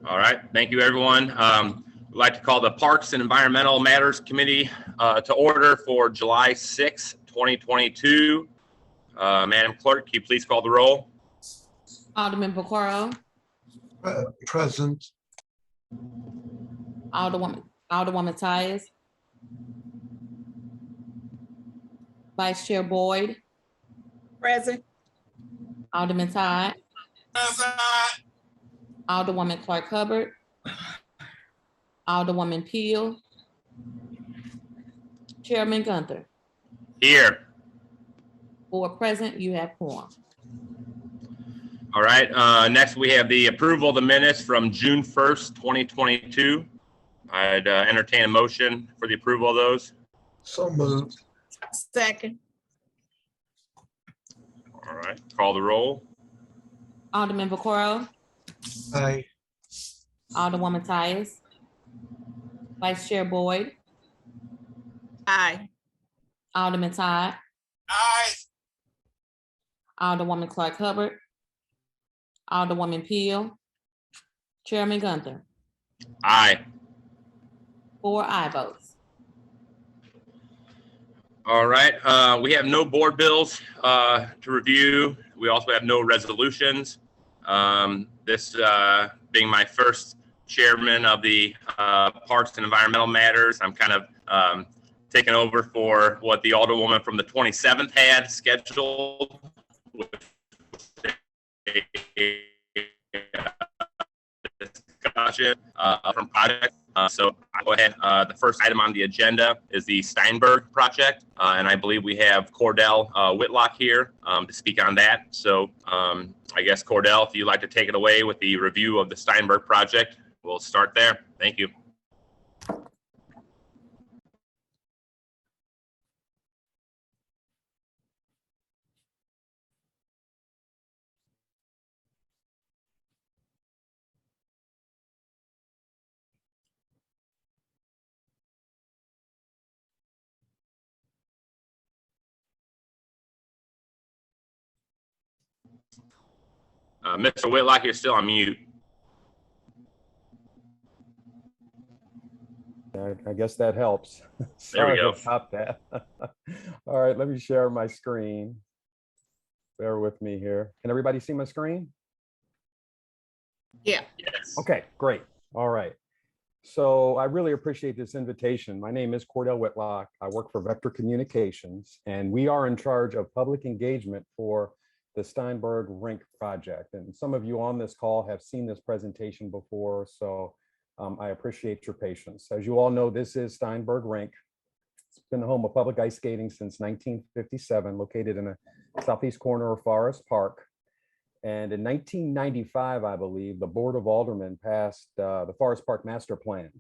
All right, thank you, everyone. I'd like to call the Parks and Environmental Matters Committee to order for July 6, 2022. Madam Clerk, can you please call the roll? Alderman Pacoro. Present. Alderwoman Tyus. Vice Chair Boyd. Present. Alderman Todd. Present. Alderwoman Clark Hubbard. Alderwoman Peel. Chairman Gunther. Here. 4 present, you have quorum. All right, next we have the approval of the minutes from June 1st, 2022. I'd entertain a motion for the approval of those. So moved. Second. All right, call the roll. Alderman Pacoro. Aye. Alderwoman Tyus. Vice Chair Boyd. Aye. Alderman Todd. Aye. Alderwoman Clark Hubbard. Alderwoman Peel. Chairman Gunther. Aye. 4 aye votes. All right, we have no board bills to review. We also have no resolutions. This being my first chairman of the Parks and Environmental Matters, I'm kind of taking over for what the Alderwoman from the 27th had scheduled. Discussion from project. So I'll go ahead. The first item on the agenda is the Steinberg Project, and I believe we have Cordell Whitlock here to speak on that. So I guess Cordell, if you'd like to take it away with the review of the Steinberg Project, we'll start there. Thank you. Mr. Whitlock, you're still on mute. I guess that helps. There we go. Stop that. All right, let me share my screen. Bear with me here. Can everybody see my screen? Yeah. Yes. Okay, great. All right. So I really appreciate this invitation. My name is Cordell Whitlock. I work for Vector Communications, and we are in charge of public engagement for the Steinberg Rink project. And some of you on this call have seen this presentation before, so I appreciate your patience. As you all know, this is Steinberg Rink. It's been the home of public ice skating since 1957, located in the southeast corner of Forest Park. And in 1995, I believe, the Board of Aldermen passed the Forest Park Master Plan,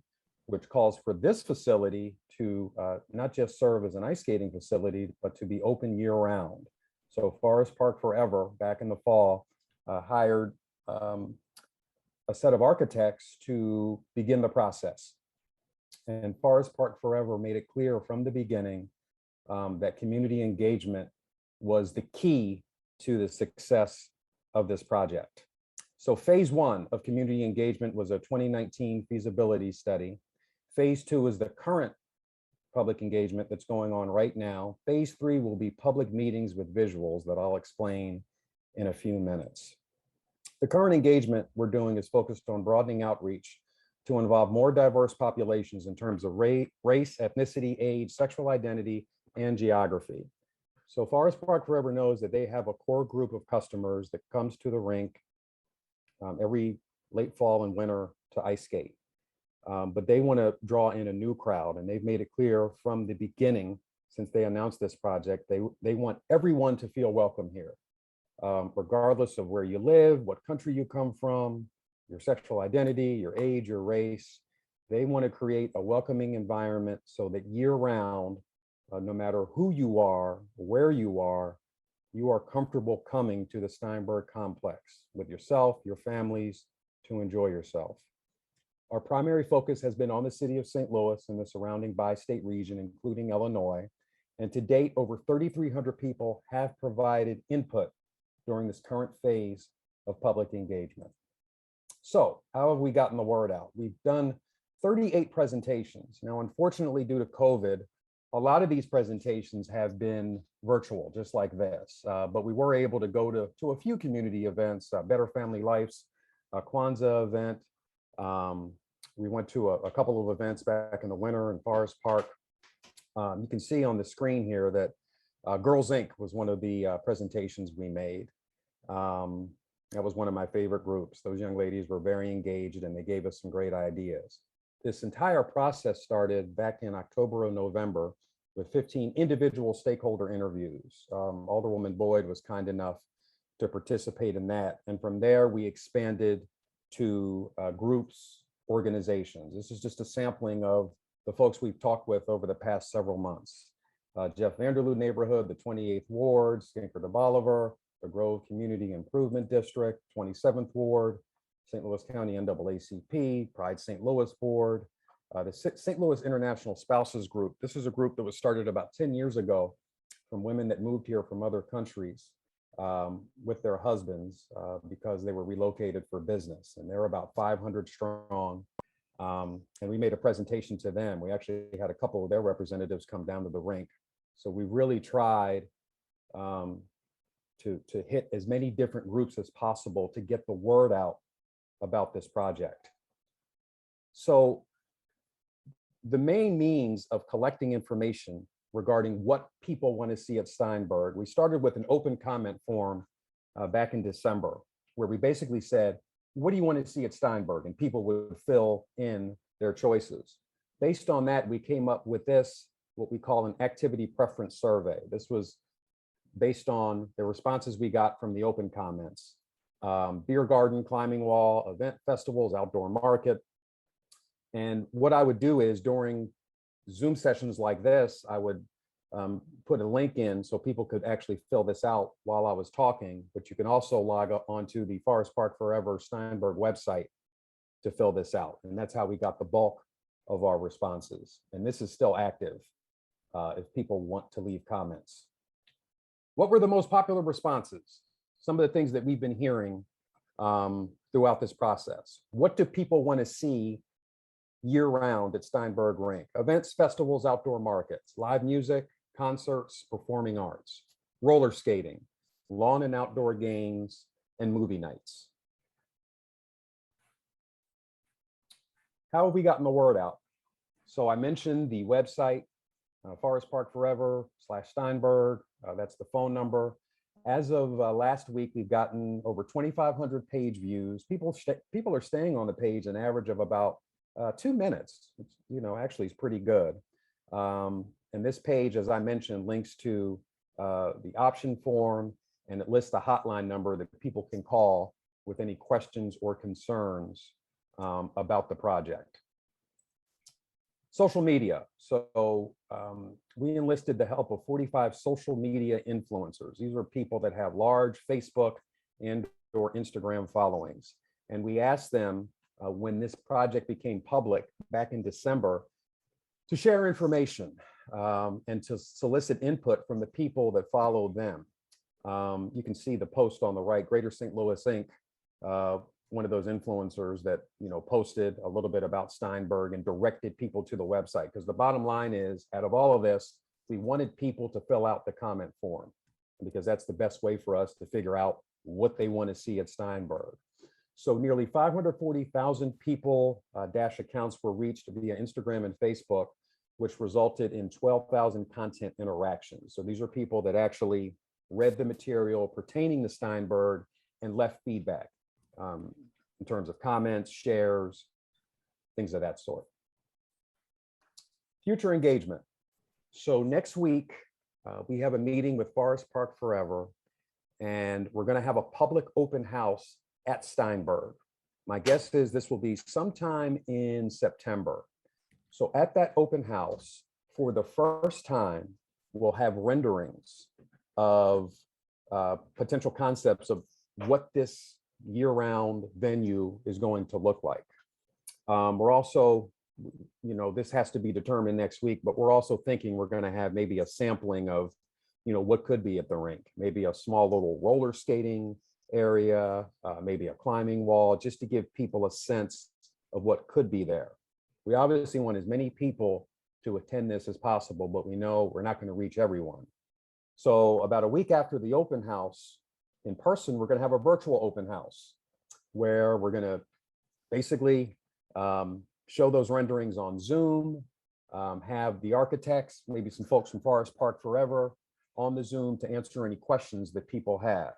which calls for this facility to not just serve as an ice skating facility, but to be open year round. So Forest Park Forever, back in the fall, hired a set of architects to begin the process. And Forest Park Forever made it clear from the beginning that community engagement was the key to the success of this project. So phase 1 of community engagement was a 2019 feasibility study. Phase 2 is the current public engagement that's going on right now. Phase 3 will be public meetings with visuals that I'll explain in a few minutes. The current engagement we're doing is focused on broadening outreach to involve more diverse populations in terms of race, ethnicity, age, sexual identity, and geography. So Forest Park Forever knows that they have a core group of customers that comes to the rink every late fall and winter to ice skate. But they want to draw in a new crowd, and they've made it clear from the beginning, since they announced this project, they want everyone to feel welcome here, regardless of where you live, what country you come from, your sexual identity, your age, your race. They want to create a welcoming environment so that year round, no matter who you are, where you are comfortable coming to the Steinberg complex with yourself, your families, to enjoy yourself. Our primary focus has been on the city of St. Louis and the surrounding bi-state region, including Illinois. And to date, over 3,300 people have provided input during this current phase of public engagement. So how have we gotten the word out? We've done 38 presentations. Now, unfortunately, due to COVID, a lot of these presentations have been virtual, just like this, but we were able to go to a few community events, Better Family Life's Kwanzaa event. We went to a couple of events back in the winter in Forest Park. You can see on the screen here that Girls Inc. was one of the presentations we made. That was one of my favorite groups. Those young ladies were very engaged and they gave us some great ideas. This entire process started back in October or November with 15 individual stakeholder interviews. Alderwoman Boyd was kind enough to participate in that. And from there, we expanded to groups, organizations. This is just a sampling of the folks we've talked with over the past several months. Jeff Vanderloo neighborhood, the 28th Ward, Stanford of Bolivar, the Grove Community Improvement District, 27th Ward, St. Louis County NAACP, Pride St. Louis Board, the St. Louis International Spouses Group. This is a group that was started about 10 years ago from women that moved here from other countries with their husbands because they were relocated for business. And they're about 500 strong. And we made a presentation to them. We actually had a couple of their representatives come down to the rink. So we really tried to hit as many different groups as possible to get the word out about this project. So the main means of collecting information regarding what people want to see at Steinberg, we started with an open comment form back in December, where we basically said, what do you want to see at Steinberg? And people would fill in their choices. Based on that, we came up with this, what we call an activity preference survey. This was based on the responses we got from the open comments. Beer garden, climbing wall, event festivals, outdoor market. And what I would do is during Zoom sessions like this, I would put a link in so people could actually fill this out while I was talking, but you can also log onto the Forest Park Forever Steinberg website to fill this out. And that's how we got the bulk of our responses. And this is still active if people want to leave comments. What were the most popular responses? Some of the things that we've been hearing throughout this process. What do people want to see year-round at Steinberg Rink? Events, festivals, outdoor markets, live music, concerts, performing arts, roller skating, lawn and outdoor games, and movie nights. How have we gotten the word out? So I mentioned the website, Forest Park Forever /Steinberg. That's the phone number. As of last week, we've gotten over 2,500 page views. People are staying on the page an average of about 2 minutes, which, actually is pretty good. And this page, as I mentioned, links to the option form, and it lists the hotline number that people can call with any questions or concerns about the project. Social media. So we enlisted the help of 45 social media influencers. These are people that have large Facebook and or Instagram followings. And we asked them when this project became public back in December to share information and to solicit input from the people that followed them. You can see the post on the right, Greater St. Louis Inc., one of those influencers that posted a little bit about Steinberg and directed people to the website. Because the bottom line is, out of all of this, we wanted people to fill out the comment form, because that's the best way for us to figure out what they want to see at Steinberg. So nearly 540,000 people dash accounts were reached via Instagram and Facebook, which resulted in 12,000 content interactions. So these are people that actually read the material pertaining to Steinberg and left feedback in terms of comments, shares, things of that sort. Future engagement. So next week, we have a meeting with Forest Park Forever, and we're going to have a public open house at Steinberg. My guess is this will be sometime in September. So at that open house, for the first time, we'll have renderings of potential concepts of what this year-round venue is going to look like. We're also, this has to be determined next week, but we're also thinking we're going to have maybe a sampling of, what could be at the rink, maybe a small little roller skating area, maybe a climbing wall, just to give people a sense of what could be there. We obviously want as many people to attend this as possible, but we know we're not going to reach everyone. So about a week after the open house in person, we're going to have a virtual open house where we're going to basically show those renderings on Zoom, have the architects, maybe some folks from Forest Park Forever on the Zoom to answer any questions that people have.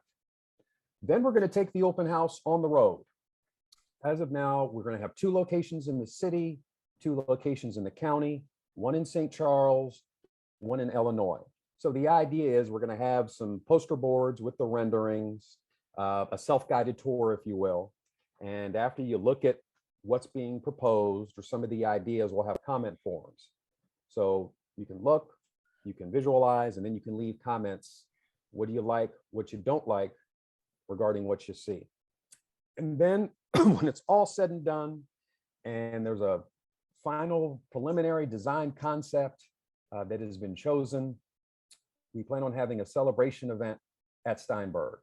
Then we're going to take the open house on the road. As of now, we're going to have 2 locations in the city, 2 locations in the county, 1 in St. Charles, 1 in Illinois. So the idea is we're going to have some poster boards with the renderings, a self-guided tour, if you will. And after you look at what's being proposed or some of the ideas, we'll have comment forums. So you can look, you can visualize, and then you can leave comments. What do you like, what you don't like regarding what you see? And then when it's all said and done, and there's a final preliminary design concept that has been chosen, we plan on having a celebration event at Steinberg.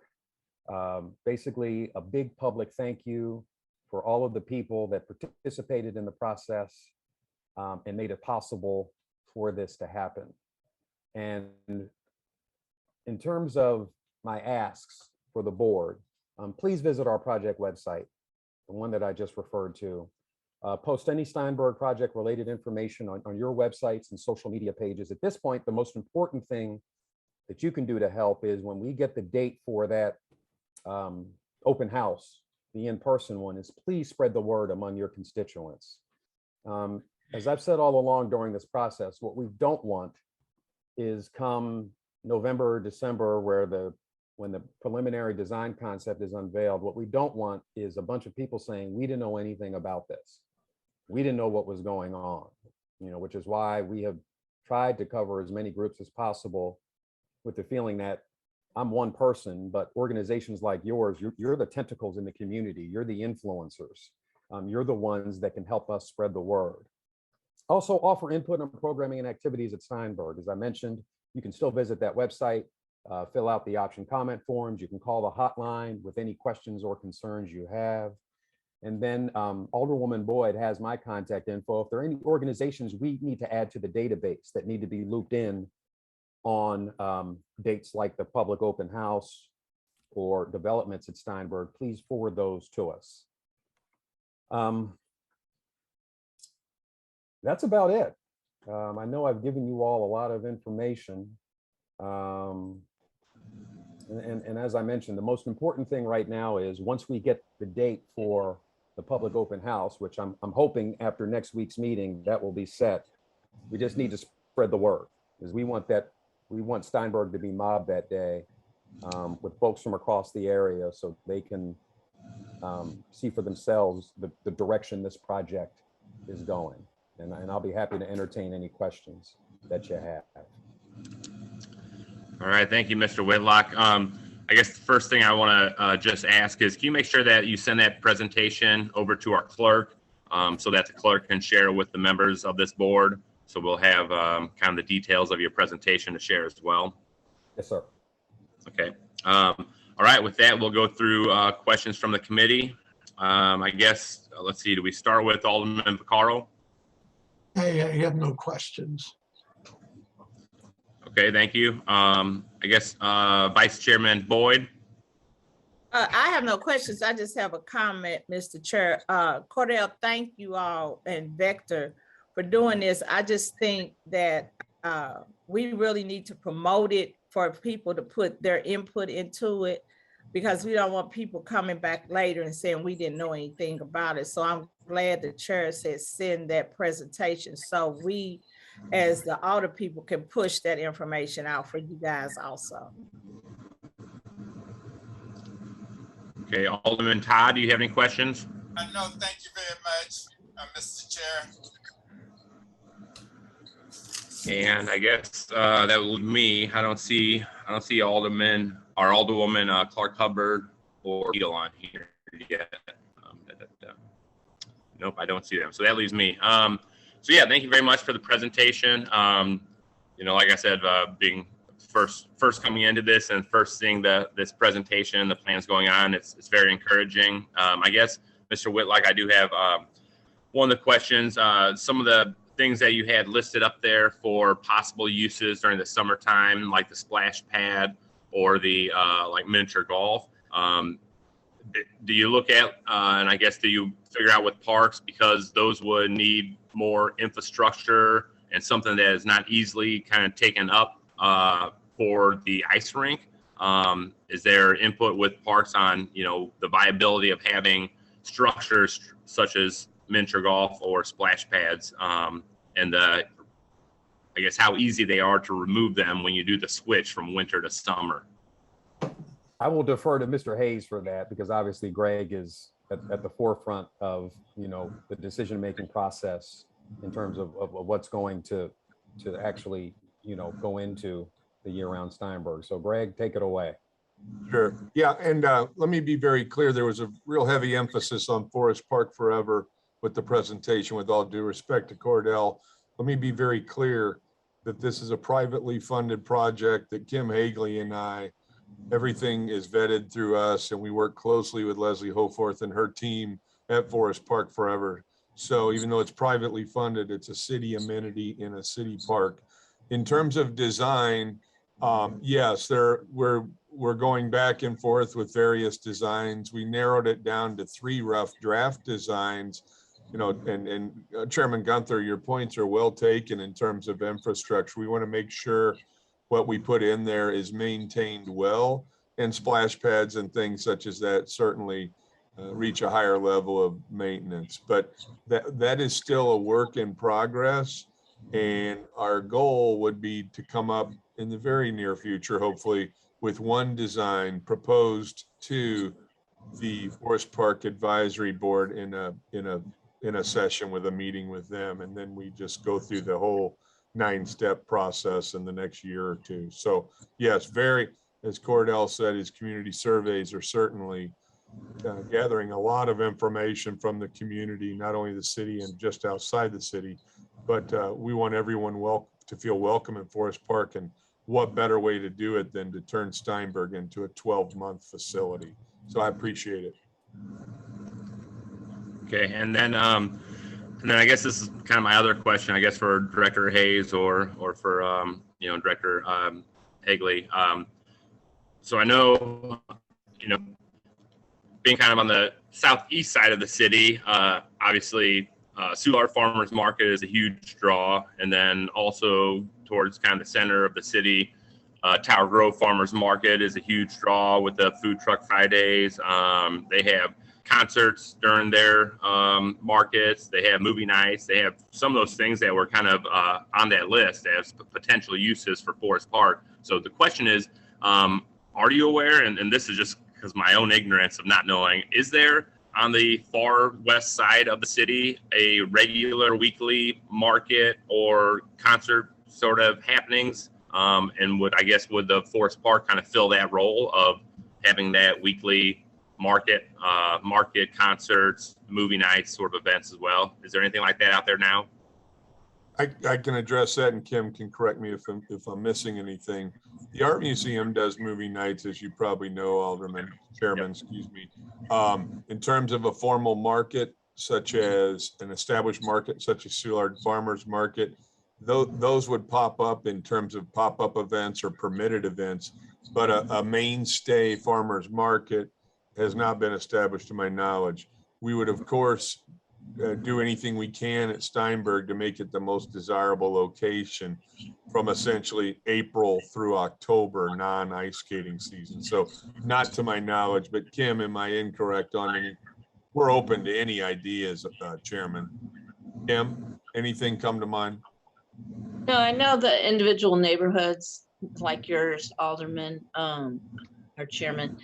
Basically, a big public thank you for all of the people that participated in the process and made it possible for this to happen. And in terms of my asks for the board, please visit our project website, the one that I just referred to. Post any Steinberg Project related information on your websites and social media pages. At this point, the most important thing that you can do to help is when we get the date for that open house, the in-person one, is please spread the word among your constituents. As I've said all along during this process, what we don't want is come November or December when the preliminary design concept is unveiled, what we don't want is a bunch of people saying, we didn't know anything about this. We didn't know what was going on, which is why we have tried to cover as many groups as possible with the feeling that I'm one person, but organizations like yours, you're the tentacles in the community. You're the influencers. You're the ones that can help us spread the word. Also offer input on programming and activities at Steinberg. As I mentioned, you can still visit that website, fill out the option comment forms. You can call the hotline with any questions or concerns you have. And then Alderwoman Boyd has my contact info. If there are any organizations we need to add to the database that need to be looped in on dates like the public open house or developments at Steinberg, please forward those to us. That's about it. I know I've given you all a lot of information. And as I mentioned, the most important thing right now is once we get the date for the public open house, which I'm hoping after next week's meeting that will be set, we just need to spread the word, because we want Steinberg to be mobbed that day with folks from across the area so they can see for themselves the direction this project is going. And I'll be happy to entertain any questions that you have. All right, thank you, Mr. Whitlock. I guess the first thing I want to just ask is, can you make sure that you send that presentation over to our clerk so that the clerk can share with the members of this board? So we'll have kind of the details of your presentation to share as well. Yes, sir. Okay. All right, with that, we'll go through questions from the committee. I guess, let's see, do we start with Alderman Vaccaro? I have no questions. Okay, thank you. I guess Vice Chairman Boyd. I have no questions. I just have a comment, Mr. Chair. Cordell, thank you all and Vector for doing this. I just think that we really need to promote it for people to put their input into it, because we don't want people coming back later and saying we didn't know anything about it. So I'm glad the chair said send that presentation so we as the older people can push that information out for you guys also. Okay, Alderman Todd, do you have any questions? No, thank you very much, Mr. Chair. And I guess that was me. I don't see Alderman or Alderwoman Clark Hubbard or Beadle on here yet. Nope, I don't see them. So that leaves me. So yeah, thank you very much for the presentation. Like I said, being first coming into this and first seeing this presentation, the plans going on. It's very encouraging. I guess, Mr. Whitlock, I do have one of the questions. Some of the things that you had listed up there for possible uses during the summertime, like the splash pad or the like miniature golf. Do you look at, and I guess do you figure out with parks, because those would need more infrastructure and something that is not easily kind of taken up for the ice rink? Is there input with parks on, the viability of having structures such as miniature golf or splash pads, and I guess how easy they are to remove them when you do the switch from winter to summer? I will defer to Mr. Hayes for that, because obviously Greg is at the forefront of, the decision-making process in terms of what's going to actually, go into the year-round Steinberg. So Greg, take it away. Sure. Yeah. And let me be very clear. There was a real heavy emphasis on Forest Park Forever with the presentation, with all due respect to Cordell. Let me be very clear that this is a privately funded project that Kim Hagley and I, everything is vetted through us, and we work closely with Leslie Hoforth and her team at Forest Park Forever. So even though it's privately funded, it's a city amenity in a city park. In terms of design, yes, we're going back and forth with various designs. We narrowed it down to 3 rough draft designs, and Chairman Gunther, your points are well taken in terms of infrastructure. We want to make sure what we put in there is maintained well, and splash pads and things such as that certainly reach a higher level of maintenance. But that is still a work in progress, and our goal would be to come up in the very near future, hopefully, with one design proposed to the Forest Park Advisory Board in a session with a meeting with them, and then we just go through the whole 9-step process in the next year or two. So yes, as Cordell said, his community surveys are certainly gathering a lot of information from the community, not only the city and just outside the city, but we want everyone to feel welcome in Forest Park, and what better way to do it than to turn Steinberg into a 12-month facility. So I appreciate it. Okay, and then I guess this is kind of my other question, I guess, for Director Hayes or for Director Hagley. So I know, being kind of on the southeast side of the city, obviously Soulard Farmers Market is a huge draw, and then also towards kind of the center of the city, Tower Grove Farmers Market is a huge draw with the Food Truck Fridays. They have concerts during their markets. They have movie nights. They have some of those things that were kind of on that list as potential uses for Forest Park. So the question is, are you aware, and this is just because my own ignorance of not knowing, is there on the far west side of the city a regular weekly market or concert sort of happenings? And would the Forest Park kind of fill that role of having that weekly market concerts, movie nights sort of events as well? Is there anything like that out there now? I can address that, and Kim can correct me if I'm missing anything. The Art Museum does movie nights, as you probably know, Chairman, excuse me. In terms of a formal market, such as an established market, such as Soulard Farmers Market, those would pop up in terms of pop-up events or permitted events, but a mainstay farmers market has not been established to my knowledge. We would, of course, do anything we can at Steinberg to make it the most desirable location from essentially April through October, non-ice skating season. So not to my knowledge, but Kim, am I incorrect on any? We're open to any ideas, Chairman. Kim, anything come to mind? No, I know the individual neighborhoods like yours, Alderman, or Chairman,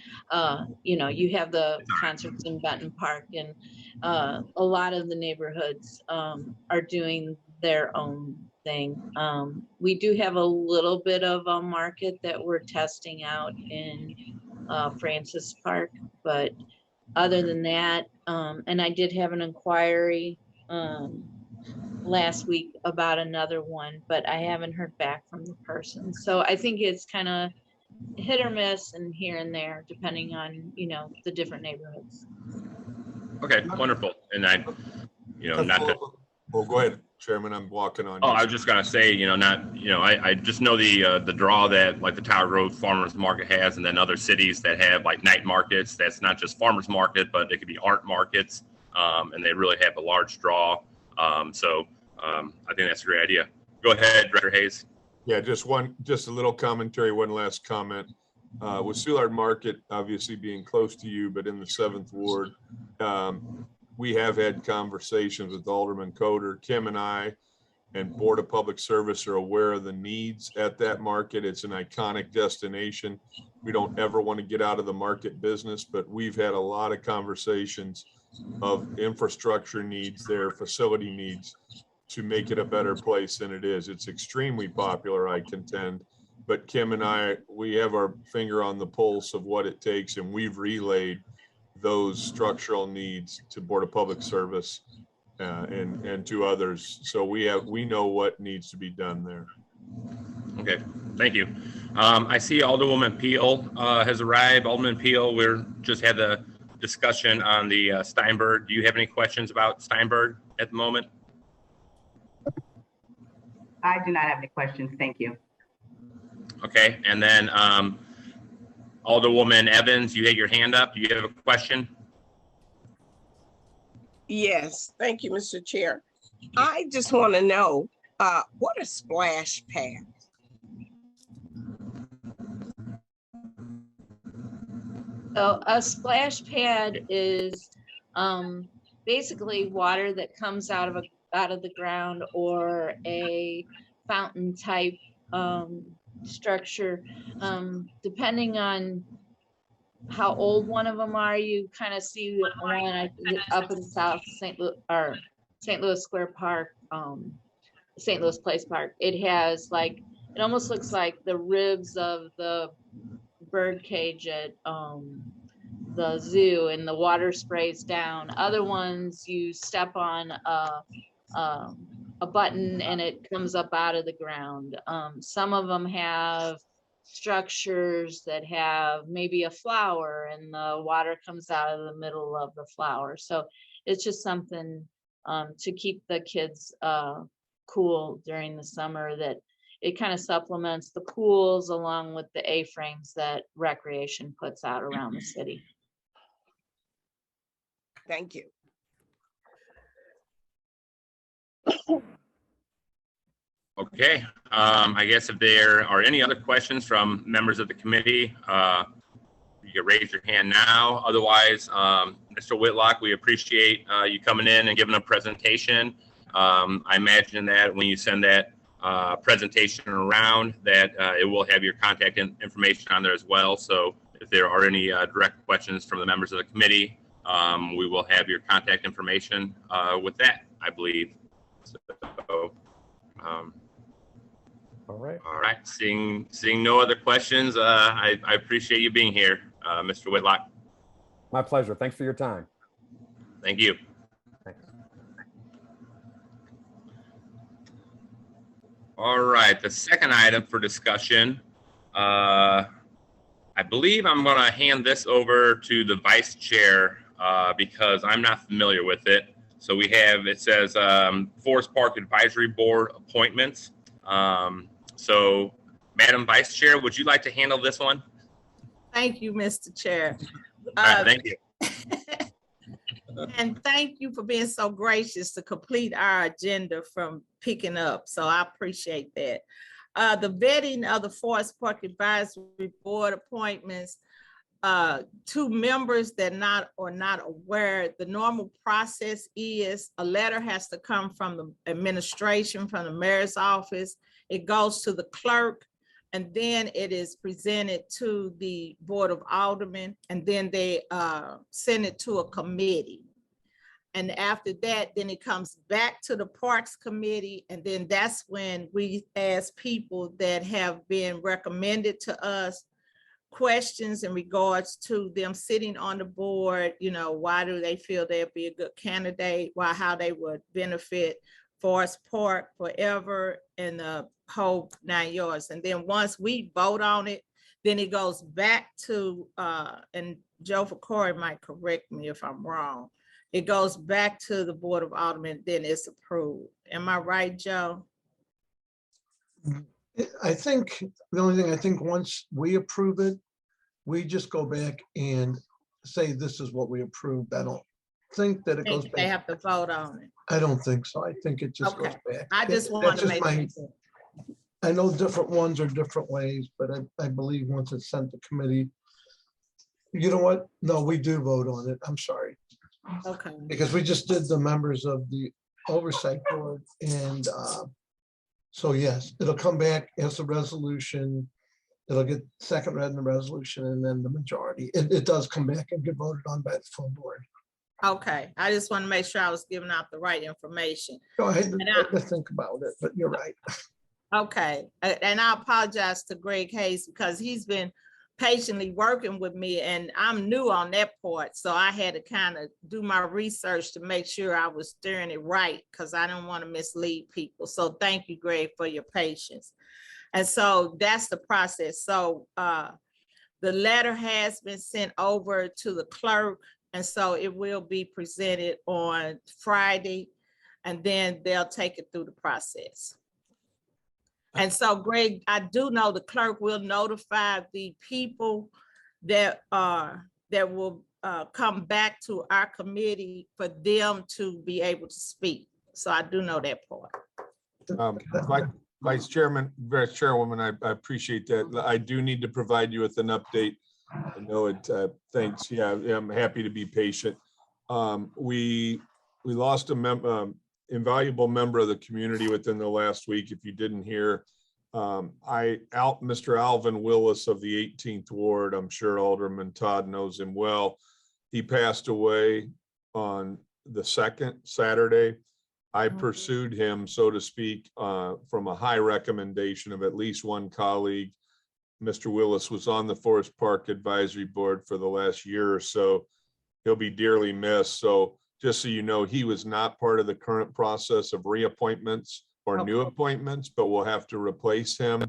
you have the concerts in Benton Park, and a lot of the neighborhoods are doing their own thing. We do have a little bit of a market that we're testing out in Francis Park, but other than that, and I did have an inquiry last week about another one, but I haven't heard back from the person. So I think it's kind of hit or miss and here and there, depending on, the different neighborhoods. Okay, wonderful. And I, not to. Well, go ahead, Chairman. I'm walking on. Oh, I was just gonna say, I just know the draw that like the Tower Grove Farmers Market has, and then other cities that have like night markets. That's not just farmers market, but they could be art markets, and they really have a large draw. So I think that's a great idea. Go ahead, Director Hayes. Yeah, just a little commentary, one last comment. With Soulard Market obviously being close to you, but in the 7th Ward, we have had conversations with Alderman Coder. Kim and I and Board of Public Service are aware of the needs at that market. It's an iconic destination. We don't ever want to get out of the market business, but we've had a lot of conversations of infrastructure needs there, facility needs, to make it a better place than it is. It's extremely popular, I contend, but Kim and I, we have our finger on the pulse of what it takes, and we've relayed those structural needs to Board of Public Service and to others. So we know what needs to be done there. Okay, thank you. I see Alderwoman Peel has arrived. Alderman Peel, we're just had the discussion on the Steinberg. Do you have any questions about Steinberg at the moment? I do not have any questions. Thank you. Okay, and then Alderwoman Evans, you had your hand up. Do you have a question? Yes, thank you, Mr. Chair. I just want to know what are splash pads? So a splash pad is basically water that comes out of the ground, or a fountain type structure. Depending on how old one of them are, you kind of see one up in South St. Louis or St. Louis Square Park, St. Louis Place Park. It has it almost looks like the ribs of the bird cage at the zoo, and the water sprays down. Other ones, you step on a button and it comes up out of the ground. Some of them have structures that have maybe a flower, and the water comes out of the middle of the flower. So it's just something to keep the kids cool during the summer, that it kind of supplements the pools along with the A-frames that Recreation puts out around the city. Thank you. Okay, I guess if there are any other questions from members of the committee, you can raise your hand now. Otherwise, Mr. Whitlock, we appreciate you coming in and giving a presentation. I imagine that when you send that presentation around, that it will have your contact information on there as well. So if there are any direct questions from the members of the committee, we will have your contact information with that, I believe. So, All right. all right. Seeing no other questions, I appreciate you being here, Mr. Whitlock. My pleasure. Thanks for your time. Thank you. Thanks. All right. The second item for discussion, I believe I'm going to hand this over to the vice chair because I'm not familiar with it. So we have, it says Forest Park Advisory Board appointments. So Madam Vice Chair, would you like to handle this one? Thank you, Mr. Chair. All right, thank you. And thank you for being so gracious to complete our agenda from picking up. So I appreciate that. The vetting of the Forest Park Advisory Board appointments, two members that are not aware, the normal process is a letter has to come from the administration, from the mayor's office. It goes to the clerk, and then it is presented to the Board of Aldermen, and then they send it to a committee. And after that, then it comes back to the Parks Committee, and then that's when we ask people that have been recommended to us questions in regards to them sitting on the board. You know, why do they feel they'd be a good candidate? How they would benefit Forest Park forever and the whole 9 yards. And then once we vote on it, then it goes back to, and Joe Corey might correct me if I'm wrong. It goes back to the Board of Aldermen, then it's approved. Am I right, Joe? I think the only thing, I think once we approve it, we just go back and say, this is what we approved. I don't think that it goes They back. have to vote on it. I don't think so. I think it just goes Okay. back. I just That's wanted to just make sure. I know different ones are different ways, but I believe once it's sent to committee, you know what? No, we do vote on it. I'm sorry. Okay, Because we just did the members of the oversight board and so yes, it'll come back as a resolution. It'll get second read in the resolution and then the majority. It does come back and get voted on by the full board. okay. I just want to make sure I was giving out the right information. Go ahead And to think about it, but you're right. Okay, and I apologize to Greg Hayes because he's been patiently working with me and I'm new on that part. So I had to kind of do my research to make sure I was steering it right because I don't want to mislead people. So thank you, Greg, for your patience. And so that's the process. So the letter has been sent over to the clerk. And so it will be presented on Friday and then they'll take it through the process. And so, Greg, I do know the clerk will notify the people that will come back to our committee for them to be able to speak. So I do know that part. Vice Chairwoman, I appreciate that. I do need to provide you with an update. I know it, thanks. Yeah, I'm happy to be patient. We lost a invaluable member of the community within the last week. If you didn't hear, Mr. Alvin Willis of the 18th Ward, I'm sure Alderman Todd knows him well. He passed away on the second Saturday. I pursued him, so to speak, from a high recommendation of at least one colleague. Mr. Willis was on the Forest Park Advisory Board for the last year or so. He'll be dearly missed. So just so you know, he was not part of the current process of reappointments or new appointments, but we'll have to replace him.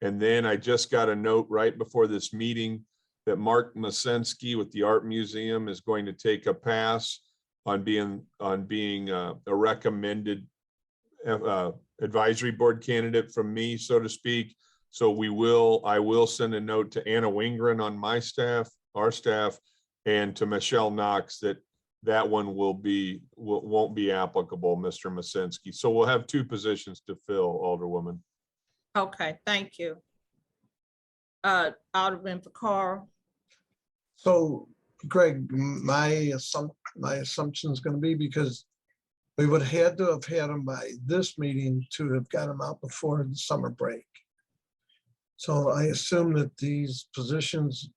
And then I just got a note right before this meeting that Mark Masensky with the Art Museum is going to take a pass on being a recommended advisory board candidate from me, so to speak. So I will send a note to Anna Wingren on my staff, our staff, and to Michelle Knox that one won't be applicable, Mr. Masensky. So we'll have two positions to fill, Alderwoman. Okay, thank you. Alderman Carl. So Greg, my assumption is going to be because we would have had to have had them by this meeting to have got them out before the summer break. So I assume that these positions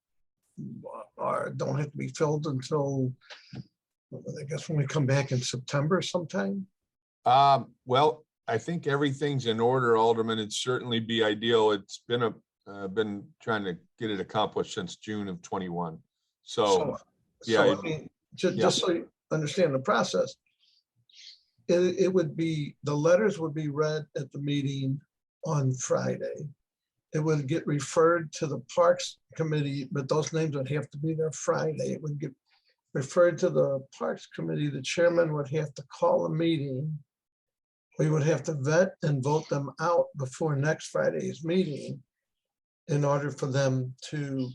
don't have to be filled until, I guess, when we come back in September sometime. Well, I think everything's in order, Alderman. It'd certainly be ideal. It's been been trying to get it accomplished since June of 21. So yeah, I mean, just so you understand the process, it would be, the letters would be read at the meeting on Friday. It would get referred to the Parks Committee, but those names would have to be there Friday. It would get referred to the Parks Committee. The chairman would have to call a meeting. We would have to vet and vote them out before next Friday's meeting in order for them to,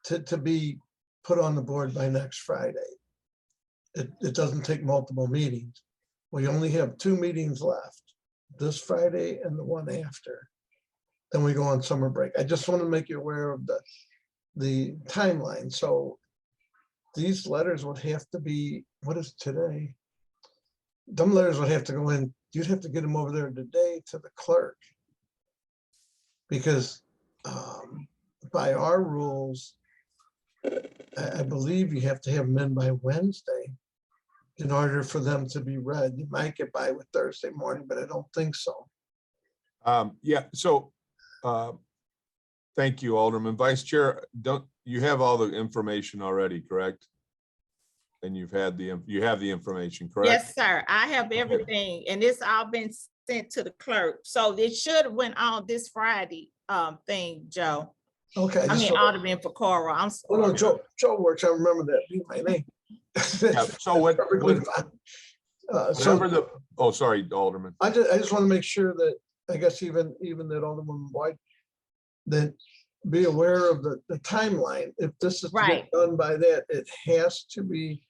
to be put on the board by next Friday. It doesn't take multiple meetings. We only have 2 meetings left, this Friday and the one after. Then we go on summer break. I just want to make you aware of the timeline. So these letters would have to be, what is today? Them letters would have to go in. You'd have to get them over there today to the clerk. Because by our rules, I believe you have to have them in by Wednesday in order for them to be read. You might get by with Thursday morning, but I don't think so. Yeah, so thank you, Alderman. Vice Chair, you have all the information already, correct? and you have the information, correct? Yes, sir. I have everything, and it's all been sent to the clerk. So it should have went on this Friday thing, Joe. Okay. I mean, Alderman Pecora. I'm Oh, no, sorry. Joe works. I remember that. Be my name. Yeah, so what, So oh, sorry, Alderman. I just want to make sure that, I guess even that Alderman White, that be aware of the timeline. If this is to Right. get done by that, it has to be,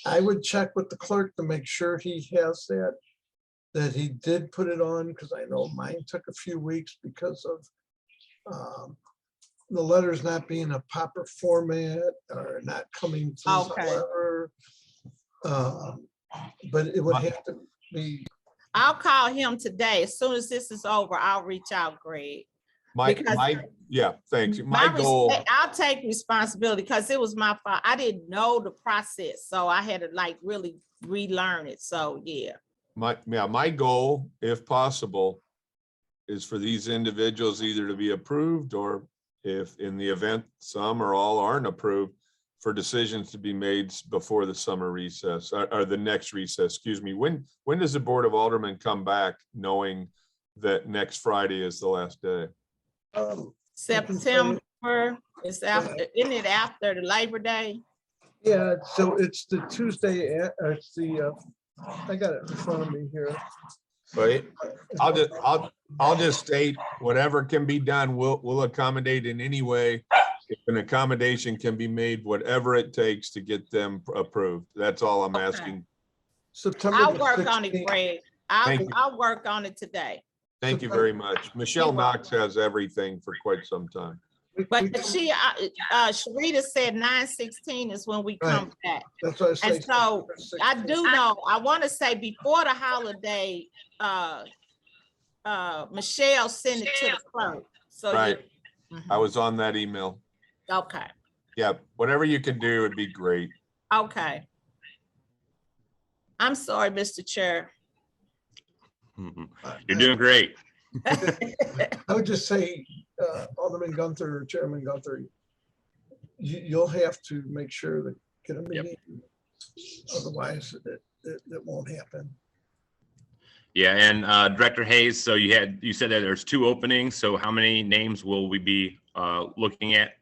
I would check with the clerk to make sure he has that he did put it on, because I know mine took a few weeks because of the letters not being a proper format or not coming through. Okay. However, but it would have to be. I'll call him today. As soon as this is over, I'll reach out, Greg. Yeah, thanks. My goal. I'll take responsibility because it was my fault. I didn't know the process, so I had to like really relearn it. So yeah. My goal, if possible, is for these individuals either to be approved, or if in the event some or all aren't approved, for decisions to be made before the summer recess or the next recess, excuse me. When does the Board of Aldermen come back knowing that next Friday is the last day? September is after, isn't it after the Labor Day? Yeah, so it's the Tuesday, it's the, I got it in front of me here. But I'll just state whatever can be done, we'll accommodate in any way. If an accommodation can be made, whatever it takes to get them approved. That's all I'm asking. September. I'll work on it, 16th. Greg. I'll work on it today. Thank you very much. Michelle Knox has everything for quite some time. But Sharita said 9/16 is when we come back. That's what I say. And so I do know, I want to say before the holiday, Michelle sent it to the clerk. So Right. I was on that email. Okay. Yeah, whatever you can do would be great. Okay. I'm sorry, Mr. Chair. You're doing great. I would just say, Alderman Gunther, or Chairman Gunther, you'll have to make sure that get a meeting. Otherwise, that won't happen. Yeah, and Director Hayes, so you said that there's 2 openings. So how many names will we be looking at?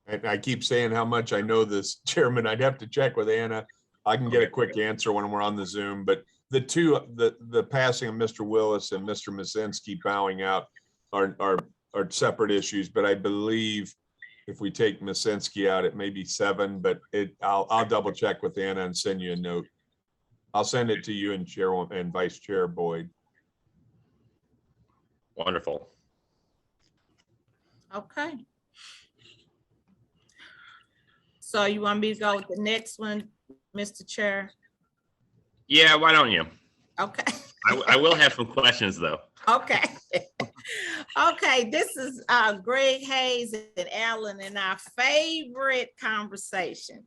And I keep saying how much I know this, Chairman. I'd have to check with Anna. I can get a quick answer when we're on the Zoom, but the passing of Mr. Willis and Mr. Masinski bowing out are separate issues, but I believe if we take Masinski out, it may be 7, but I'll double check with Anna and send you a note. I'll send it to you and Chair and Vice Chair Boyd. Wonderful. Okay. So you want me to go with the next one, Mr. Chair? Yeah, why don't you? Okay. I will have some questions though. Okay. Okay, this is Greg Hayes and Alan and our favorite conversation.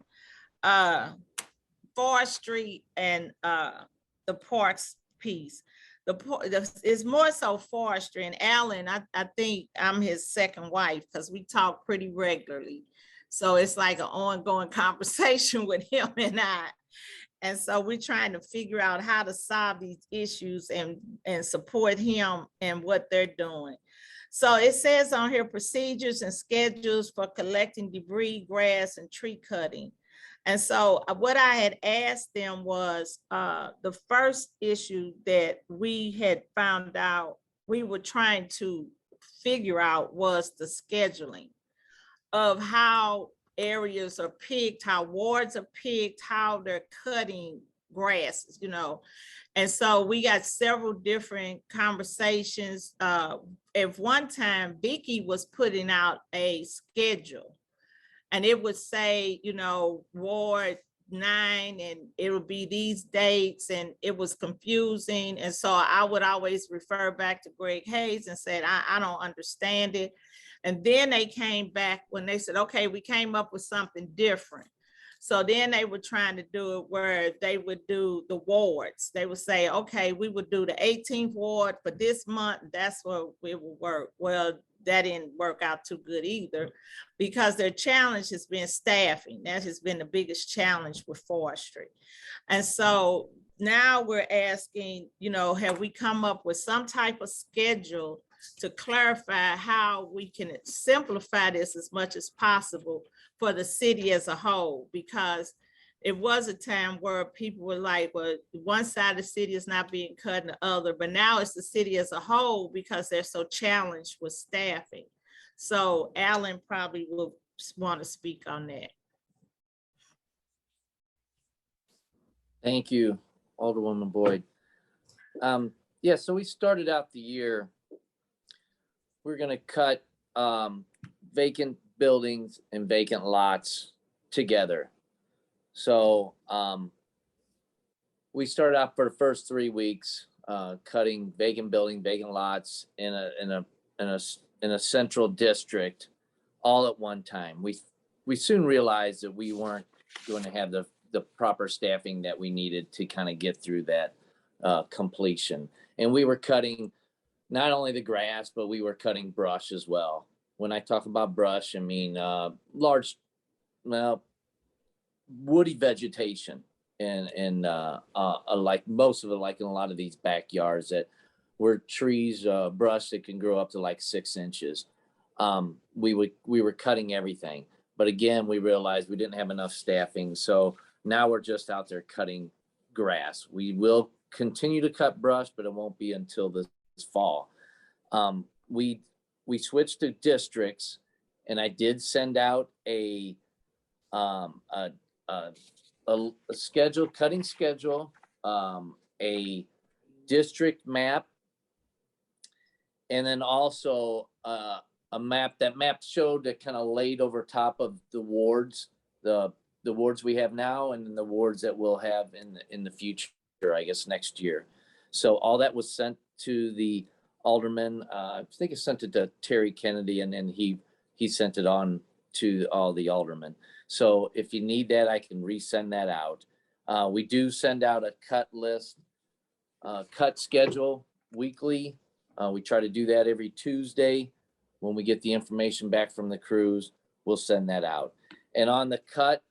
Forestry and the parks piece. It's more so forestry, and Alan, I think I'm his second wife because we talk pretty regularly. So it's like an ongoing conversation with him and I. And so we're trying to figure out how to solve these issues and support him and what they're doing. So it says on here, procedures and schedules for collecting debris, grass, and tree cutting. And so what I had asked them was the first issue that we had found out, we were trying to figure out was the scheduling of how areas are picked, how wards are picked, how they're cutting grasses, And so we got several different conversations. At one time, Vicky was putting out a schedule, and it would say, Ward 9, and it would be these dates, and it was confusing. And so I would always refer back to Greg Hayes and said, I don't understand it. And then they came back when they said, okay, we came up with something different. So then they were trying to do it where they would do the wards. They would say, okay, we would do the 18th ward for this month. That's what we will work. Well, that didn't work out too good either, because their challenge has been staffing. That has been the biggest challenge with forestry. And so now we're asking, you know, have we come up with some type of schedule to clarify how we can simplify this as much as possible for the city as a whole? Because it was a time where people were like, well, one side of the city is not being cut and the other, but now it's the city as a whole because they're so challenged with staffing. So Alan probably will want to speak on that. Thank you, Alderwoman Boyd. Yeah, so we started out the year, we're gonna cut vacant buildings and vacant lots together. So we started out for the first 3 weeks cutting vacant building, vacant lots in a central district all at one time. We soon realized that we weren't going to have the proper staffing that we needed to kind of get through that completion. And we were cutting not only the grass, but we were cutting brush as well. When I talk about brush, I mean large, woody vegetation, and like most of it, like in a lot of these backyards that were trees, brush that can grow up to like 6 inches. We were cutting everything, but again, we realized we didn't have enough staffing, so now we're just out there cutting grass. We will continue to cut brush, but it won't be until this fall. We switched to districts, and I did send out a schedule, cutting schedule, a district map, and then also a map. That map showed that kind of laid over top of the wards, the wards we have now, and then the wards that we'll have in the future, I guess next year. So all that was sent to the alderman. I think I sent it to Terry Kennedy, and then he sent it on to all the aldermen. So if you need that, I can resend that out. We do send out a cut list, cut schedule weekly. We try to do that every Tuesday. When we get the information back from the crews, we'll send that out. And on the cut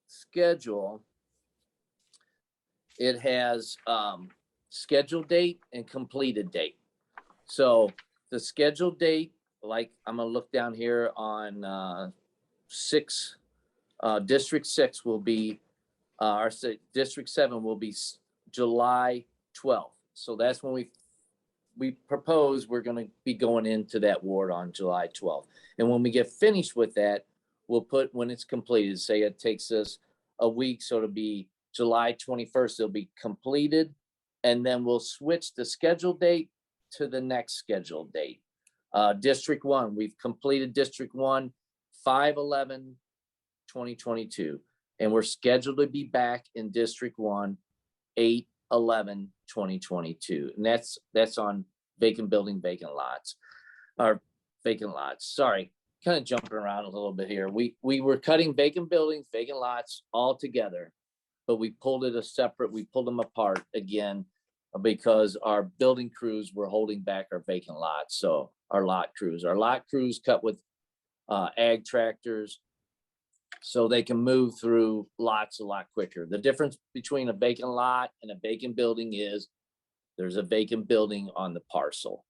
schedule, it has scheduled date and completed date. So the scheduled date, like I'm gonna look down here on District 6 will be, our District 7 will be July 12th. So that's when we propose we're going to be going into that ward on July 12th. And when we get finished with that, we'll put, when it's completed, say it takes us a week, so it'll be July 21st, it'll be completed. And then we'll switch the scheduled date to the next scheduled date. District 1, we've completed District 1, 5/11/2022. And we're scheduled to be back in District 1, 8/11/2022. And that's on vacant building, vacant lots, or vacant lots. Sorry, kind of jumping around a little bit here. We were cutting vacant buildings, vacant lots all together, but we pulled them apart again because our building crews were holding back our vacant lots. So our lot crews cut with ag tractors, so they can move through lots a lot quicker. The difference between a vacant lot and a vacant building is there's a vacant building on the parcel.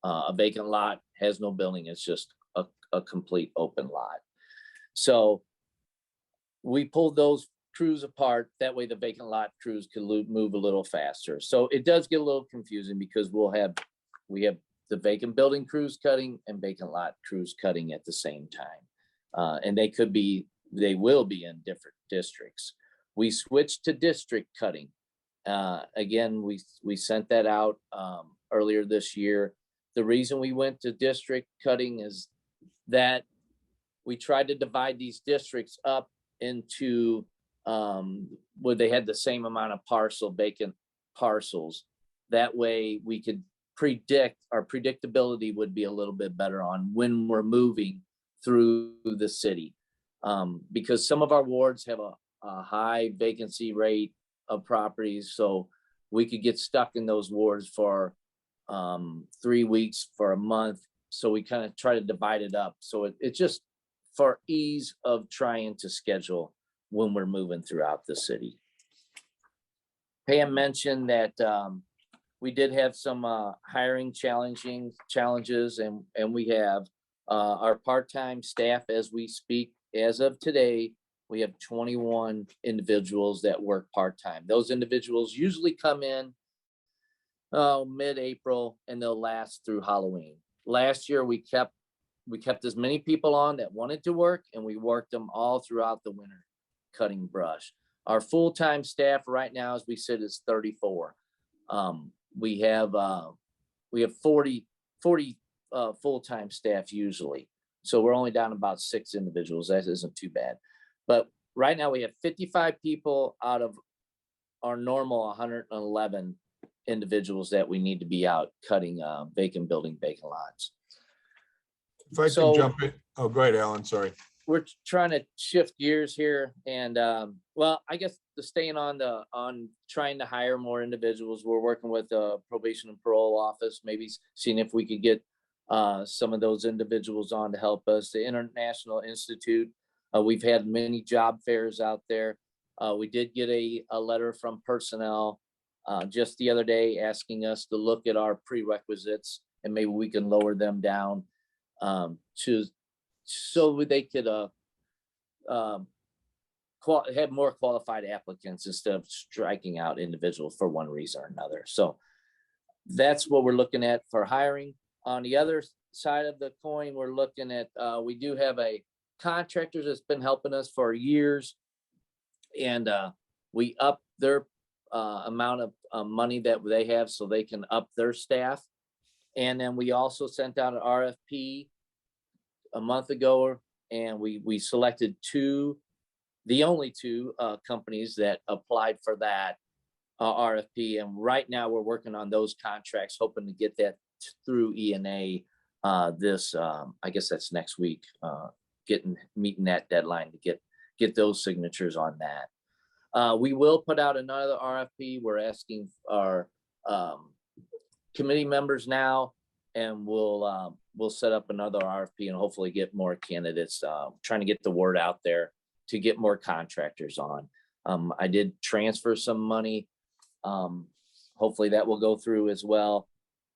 A vacant lot has no building. It's just a complete open lot. So we pulled those crews apart. That way the vacant lot crews can move a little faster. So it does get a little confusing because we have the vacant building crews cutting and vacant lot crews cutting at the same time. And they will be in different districts. We switched to district cutting. Again, we sent that out earlier this year. The reason we went to district cutting is that we tried to divide these districts up into where they had the same amount of vacant parcels. That way we could predict, our predictability would be a little bit better on when we're moving through the city. because some of our wards have a high vacancy rate of properties. So we could get stuck in those wards for 3 weeks, for a month. So we kind of try to divide it up. So it's just for ease of trying to schedule when we're moving throughout the city. Pam mentioned that we did have some hiring challenges, and we have our part-time staff as we speak. As of today, we have 21 individuals that work part-time. Those individuals usually come in mid-April, and they'll last through Halloween. Last year, we kept as many people on that wanted to work, and we worked them all throughout the winter cutting brush. Our full-time staff right now, as we said, is 34. We have 40 full-time staff usually. So we're only down about 6 individuals. That isn't too bad. But right now we have 55 people out of our normal 111 individuals that we need to be out cutting vacant lots. If I can jump in. Oh, go ahead, Alan. Sorry. We're trying to shift gears here, and well, I guess staying on trying to hire more individuals. We're working with the probation and parole office, maybe seeing if we could get some of those individuals on to help us. The International Institute, we've had many job fairs out there. We did get a letter from personnel just the other day asking us to look at our prerequisites, and maybe we can lower them down so they could have more qualified applicants instead of striking out individuals for one reason or another. So that's what we're looking at for hiring. On the other side of the coin, we're looking at, we do have a contractor that's been helping us for years, and we up their amount of money that they have so they can up their staff. And then we also sent out an RFP a month ago, and we selected the only two companies that applied for that RFP. And right now we're working on those contracts, hoping to get that through ENA this, I guess that's next week, meeting that deadline to get those signatures on that. We will put out another RFP. We're asking our committee members now, and we'll set up another RFP and hopefully get more candidates, trying to get the word out there to get more contractors on. I did transfer some money. Hopefully that will go through as well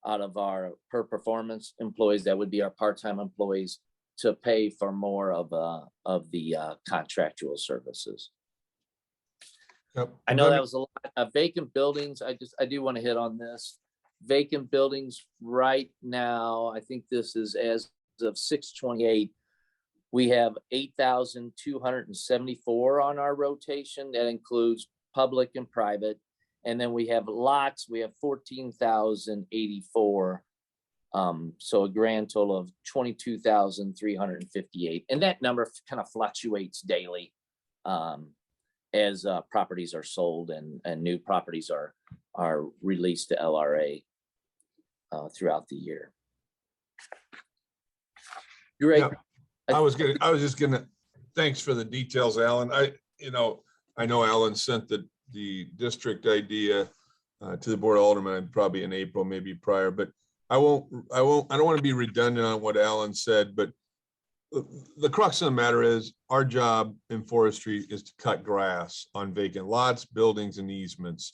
out of our per performance employees. That would be our part-time employees, to pay for more of the contractual services. Yep. I know that was a lot of vacant buildings. I do want to hit on this. Vacant buildings right now, I think this is as of 6/28, we have 8,274 on our rotation. That includes public and private. And then we have lots, we have 14,084. So a grand total of 22,358. And that number kind of fluctuates daily as properties are sold and new properties are released to LRA throughout the year. Great. Yeah. I was just gonna, thanks for the details, Alan. I know Alan sent the district idea to the Board of Aldermen probably in April, maybe prior, but I don't want to be redundant on what Alan said, but the crux of the matter is our job in forestry is to cut grass on vacant lots, buildings, and easements.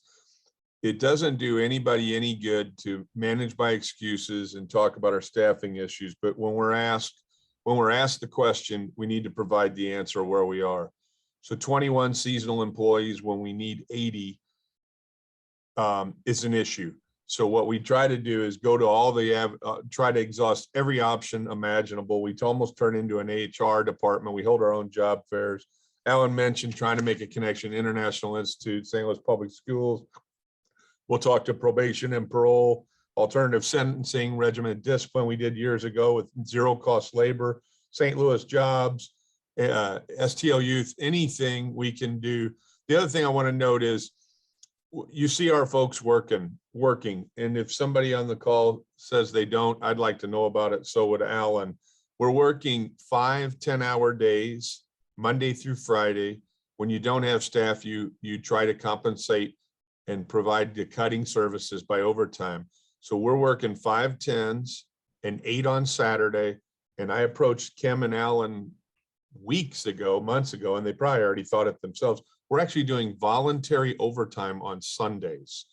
It doesn't do anybody any good to manage by excuses and talk about our staffing issues, but when we're asked the question, we need to provide the answer where we are. So 21 seasonal employees when we need 80 is an issue. So what we try to do is go to all the, try to exhaust every option imaginable. We almost turn into an HR department. We hold our own job fairs. Alan mentioned trying to make a connection, International Institute, St. Louis Public Schools. We'll talk to probation and parole, alternative sentencing, regimented discipline we did years ago with zero cost labor, St. Louis jobs, STL youth, anything we can do. The other thing I want to note is you see our folks working, and if somebody on the call says they don't, I'd like to know about it. So would Alan. We're working 5 10-hour days Monday through Friday. When you don't have staff, you try to compensate and provide the cutting services by overtime. So we're working 5 10s and 8 on Saturday. And I approached Kim and Alan months ago, and they probably already thought it themselves. We're actually doing voluntary overtime on Sundays.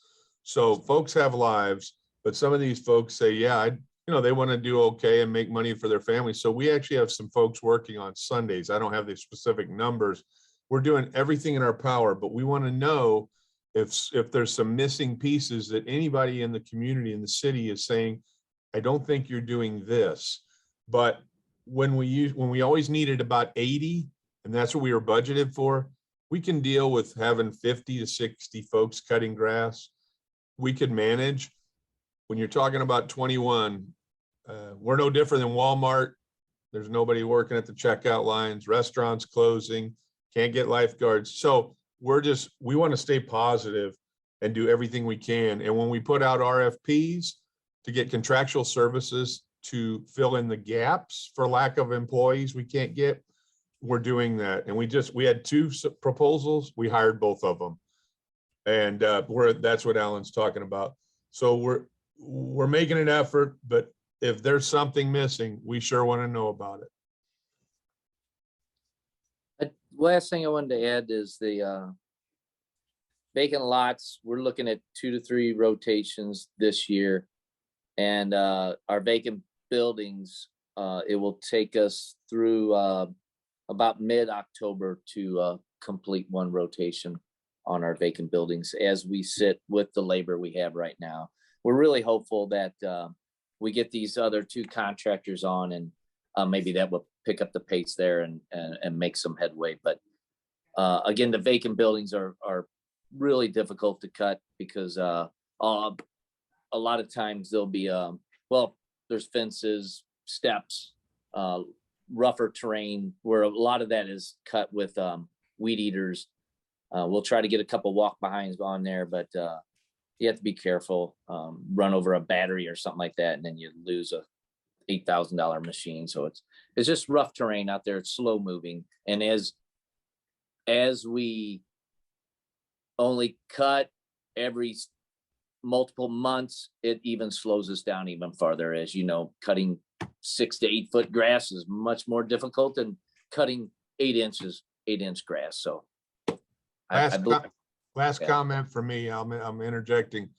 So folks have lives, but some of these folks say, yeah, they want to do okay and make money for their family. So we actually have some folks working on Sundays. I don't have the specific numbers. We're doing everything in our power, but we want to know if there's some missing pieces that anybody in the community, in the city, is saying, I don't think you're doing this. But when we always needed about 80, and that's what we were budgeted for, we can deal with having 50 to 60 folks cutting grass. We could manage. When you're talking about 21, we're no different than Walmart. There's nobody working at the checkout lines, restaurants closing, can't get lifeguards. So we want to stay positive and do everything we can. And when we put out RFPs to get contractual services to fill in the gaps for lack of employees we can't get, we're doing that. And we had 2 proposals. We hired both of them. And that's what Alan's talking about. So we're making an effort, but if there's something missing, we sure want to know about it. Last thing I wanted to add is the vacant lots. We're looking at 2 to 3 rotations this year, and our vacant buildings, it will take us through about mid-October to complete 1 rotation on our vacant buildings as we sit with the labor we have right now. We're really hopeful that we get these other 2 contractors on, and maybe that will pick up the pace there and make some headway. But again, the vacant buildings are really difficult to cut because a lot of times there'll be there's fences, steps, rougher terrain, where a lot of that is cut with weed eaters. We'll try to get a couple walk behinds on there, but you have to be careful. Run over a battery or something like that, and then you lose a $8,000 machine. So it's just rough terrain out there. It's slow moving, and as we only cut every multiple months, it even slows us down even farther. As you know, cutting 6 to 8 foot grass is much more difficult than cutting 8-inch grass. So last comment for me, I'm interjecting.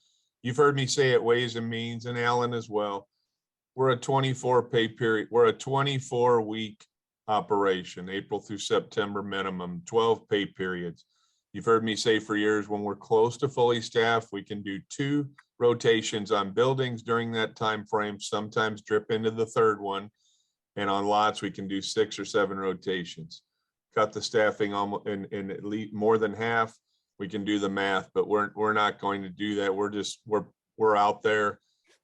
You've heard me say it, Ways and Means, and Alan as well. We're a 24 pay period. We're a 24-week operation, April through September minimum, 12 pay periods. You've heard me say for years, when we're close to fully staffed, we can do 2 rotations on buildings during that time frame, sometimes drip into the 3rd one. And on lots, we can do 6 or 7 rotations. Cut the staffing almost in at least more than half. We can do the math, but we're not going to do that. We're out there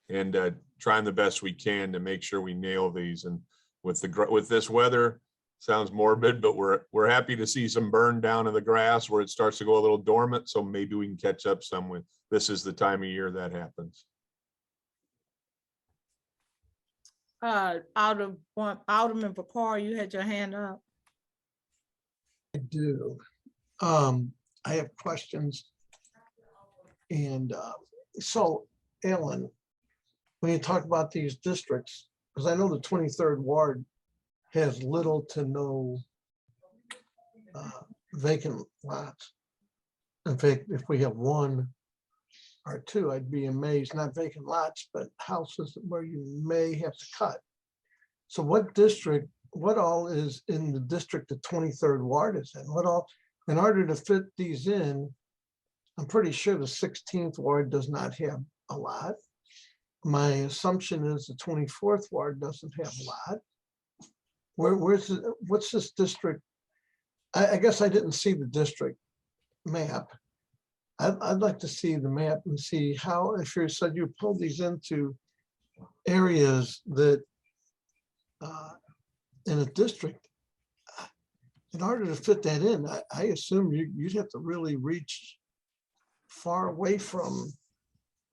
and trying the best we can to make sure we nail these. And with this weather, sounds morbid, but we're happy to see some burn down in the grass where it starts to go a little dormant. So maybe we can catch up some with this is the time of year that happens. Alderman Vacar, you had your hand up. I do. I have questions. And so, Alan, when you talk about these districts, because I know the 23rd Ward has little to no vacant lots. In fact, if we have 1 or 2, I'd be amazed, not vacant lots, but houses where you may have to cut. So what all is in the district the 23rd Ward is in? What all, in order to fit these in, I'm pretty sure the 16th Ward does not have a lot. My assumption is the 24th Ward doesn't have a lot. What's this district? I guess I didn't see the district map. I'd like to see the map and see how, if you said you pulled these into areas that in a district, in order to fit that in, I assume you'd have to really reach far away from,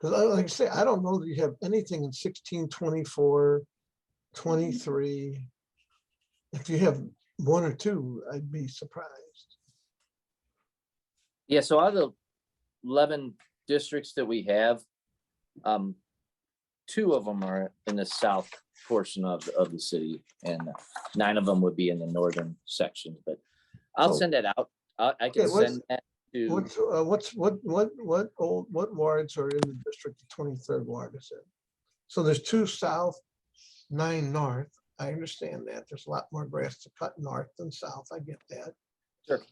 because like I say, I don't know that you have anything in 16, 24, 23. If you have one or two, I'd be surprised. Yeah, so out of the 11 districts that we have, 2 of them are in the south portion of the city, and 9 of them would be in the northern section. But I'll So- send that out. I can Okay, what's- send that to. What wards are in the district? The 23rd ward is in. So there's 2 south, 9 north. I understand that. There's a lot more grass to cut north than south. I get that. Sure.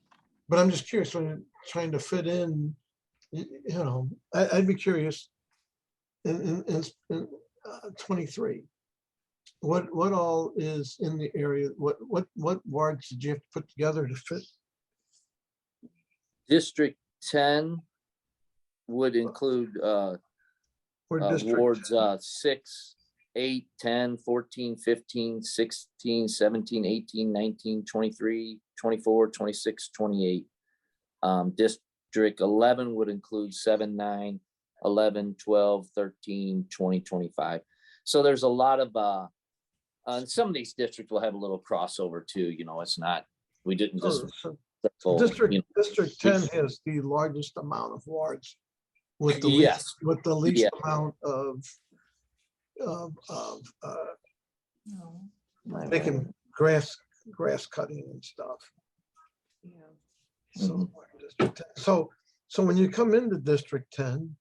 But I'm just curious when you're trying to fit in, I'd be curious in 23. What all is in the area? What wards did you have to put together to fit? District 10 would include Or district? wards 6, 8, 10, 14, 15, 16, 17, 18, 19, 23, 24, 26, 28. District 11 would include 7, 9, 11, 12, 13, 20, 25. So there's a lot of, some of these districts will have a little crossover too, it's not, we didn't just. So District 10 has the largest amount of wards with the Yes. least Yeah. amount of making grass cutting and stuff. So, District 10. So when you come into District 10,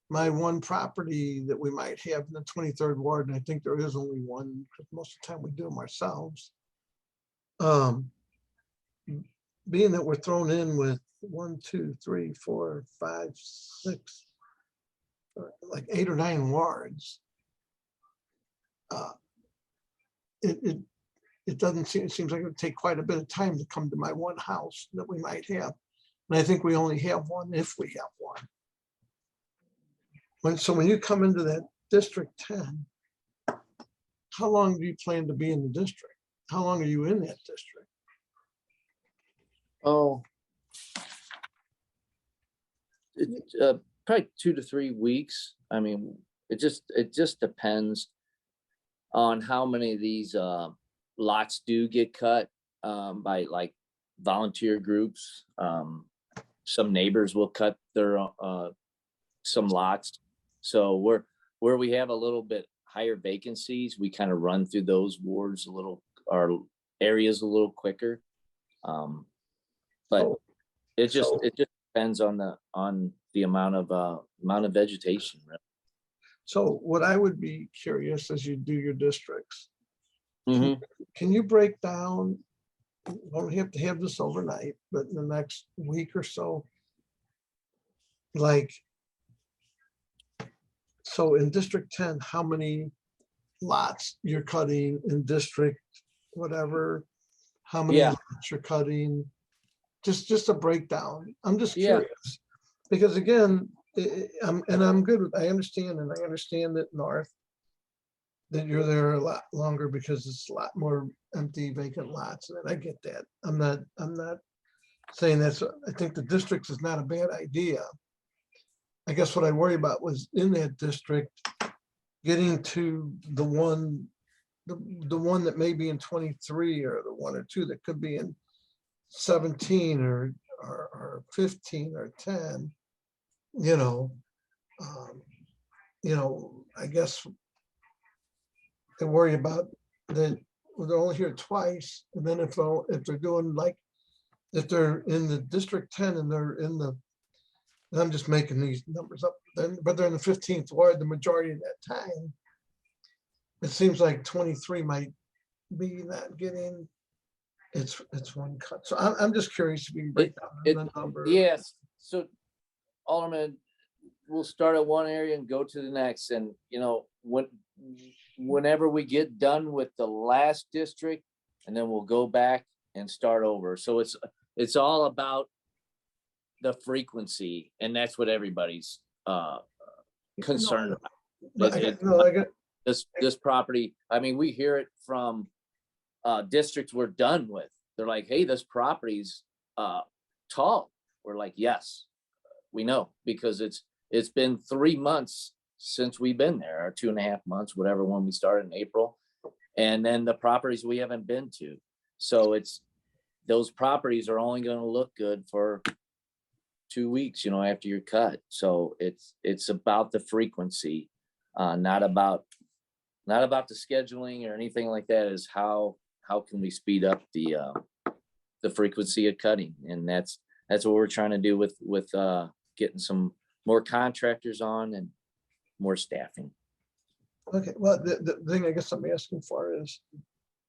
my one property that we might have in the 23rd ward, and I think there is only one, because most of the time we do them ourselves. Being that we're thrown in with 1, 2, 3, 4, 5, 6, like 8 or 9 wards, it doesn't seem, it seems like it would take quite a bit of time to come to my one house that we might have. And I think we only have one if we have one. So when you come into that District 10, how long do you plan to be in the district? How long are you in that district? Oh. Probably 2 to 3 weeks. I mean, it just depends on how many of these lots do get cut by like volunteer groups. Some neighbors will cut their some lots. So where we have a little bit higher vacancies, we kind of run through those wards a little, our areas a little quicker. But it just depends on the amount of vegetation. Right? So what I would be curious as you do your districts, Mm-hmm. can you break down, won't have to have this overnight, but in the next week or so, like, so in District 10, how many lots you're cutting in District whatever, how many Yeah. lots you're cutting, just a breakdown. I'm just Yeah. curious, because again, I'm good with, I understand that north, that you're there a lot longer because it's a lot more empty vacant lots, and I get that. I'm not saying that's, I think the districts is not a bad idea. I guess what I worry about was in that district, getting to the one that may be in 23, or the 1 or 2 that could be in 17 or 15 or 10, I guess I worry about that they're only here twice. And then if they're doing like, if they're in the District 10 and they're in the, and I'm just making these numbers up, but they're in the 15th ward the majority of that time, it seems like 23 might be not getting it's one cut. So I'm just curious if you can break down the number. Yes. So Alderman, we'll start at one area and go to the next. And whenever we get done with the last district, and then we'll go back and start over. So it's all about the frequency, and that's what everybody's concerned about. This property, I mean, we hear it from districts we're done with. They're like, hey, this property's tall. We're like, yes, we know, because it's been 3 months since we've been there, or 2.5 months, whatever, when we started in April. And then the properties we haven't been to. So those properties are only going to look good for 2 weeks, after you're cut. So it's about the frequency, not about the scheduling or anything like that. Is how can we speed up the frequency of cutting? And that's what we're trying to do with getting some more contractors on and more staffing. Okay, well, the thing I guess I'm asking for is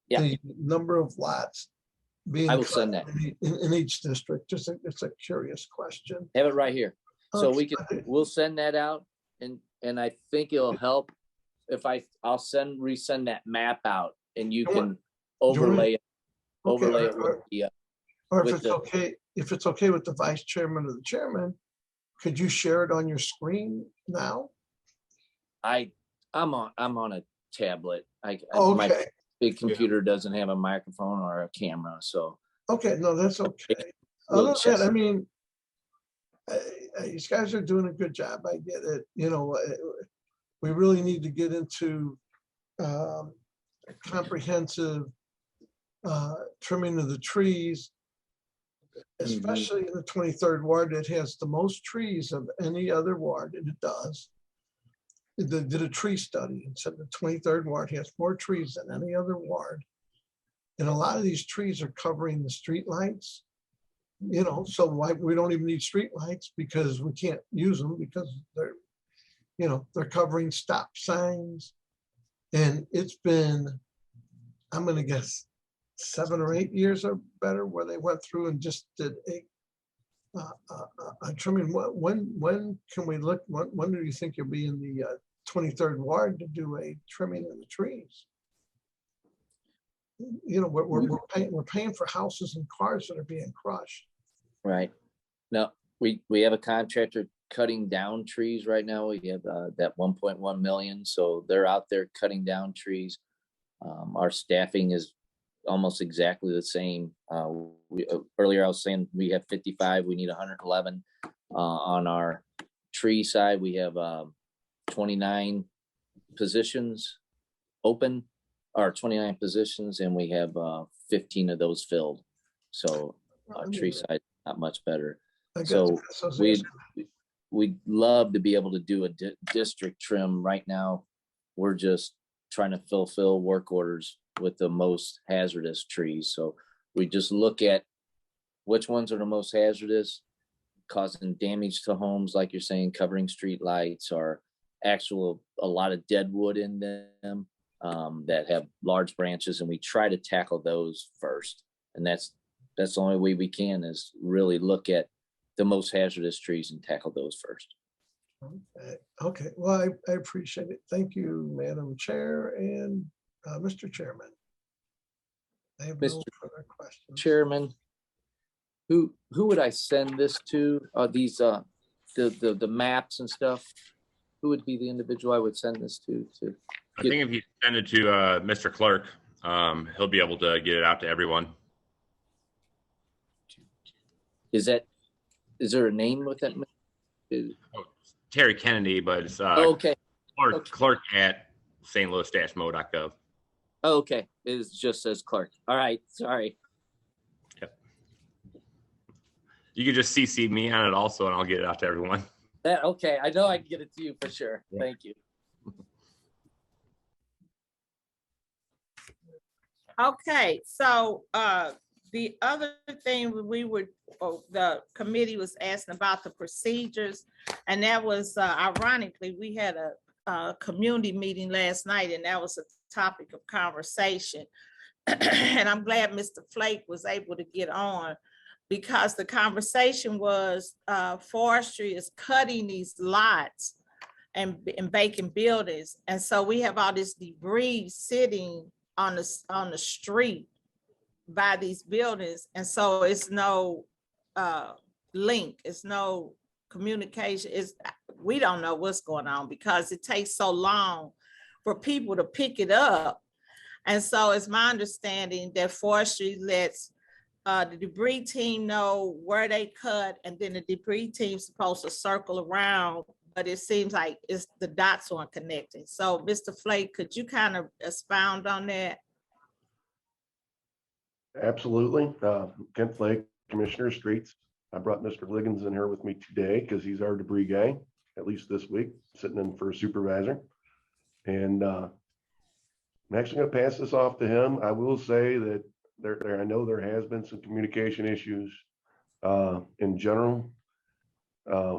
Yeah. the number of lots being I will cut send that. in each district. It's a curious question. Have it right here. So Okay. we'll send that out, and I think it'll help if I'll resend that map out, and you can overlay it Okay, with the or if with it's the- okay, if it's okay with the vice chairman or the chairman, could you share it on your screen now? I'm on a tablet. My Okay, big computer doesn't have a microphone or a camera, so okay, no, that's okay. little Other than that, I chess. mean, these guys are doing a good job. I get it. We really need to get into a comprehensive trimming of the trees, especially in the 23rd ward. It has the most trees of any other ward, and it does. They did a tree study and said the 23rd ward has more trees than any other ward. And a lot of these trees are covering the street lights. So why we don't even need street lights because we can't use them because they're covering stop signs. And it's been, I'm gonna guess 7 or 8 years or better where they went through and just did a trimming. When can we look, when do you think you'll be in the 23rd ward to do a trimming of the trees? We're paying for houses and cars that are being crushed. Right. No, we have a contractor cutting down trees right now. We have that 1.1 million. So they're out there cutting down trees. Our staffing is almost exactly the same. Earlier I was saying we have 55, we need 111. On our tree side, we have 29 positions open, or 29 positions, and we have 15 of those filled. So our tree side not much better. So we'd love to be able to do a district trim. Right now we're just trying to fulfill work orders with the most hazardous trees. So we just look at which ones are the most hazardous, causing damage to homes, like you're saying, covering street lights, or a lot of dead wood in them that have large branches, and we try to tackle those first. And that's the only way we can, is really look at the most hazardous trees and tackle those first. Okay. Well, I appreciate it. Thank you, Madam Chair and Mr. Chairman. I have no further questions. Chairman, who would I send this to? These the maps and stuff. Who would be the individual I would send this to? I think if you send it to Mr. Clerk, he'll be able to get it out to everyone. Is there a name with that? Terry Kennedy, but it's Okay. Clerk at stlouis-mo.gov. Okay, it just says Clerk. All right, sorry. Yep. You can just CC me on it also, and I'll get it out to everyone. Okay, I know I can get it to you for sure. Yeah. Thank you. Okay, so the other thing the committee was asking about the procedures, and that was ironically, we had a community meeting last night, and that was a topic of conversation. And I'm glad Mr. Flake was able to get on, because the conversation was forestry is cutting these lots and vacant buildings. And so we have all this debris sitting on the street by these buildings. And so it's no link, it's no communication. We don't know what's going on because it takes so long for people to pick it up. And so it's my understanding that forestry lets the debris team know where they cut, and then the debris team's supposed to circle around, but it seems like the dots aren't connecting. So Mr. Flake, could you kind of expound on that? Absolutely. Kent Flake, Commissioner of Streets. I brought Mr. Liggins in here with me today because he's our debris guy, at least this week, sitting in for a supervisor. And I'm actually going to pass this off to him. I will say that I know there has been some communication issues in general,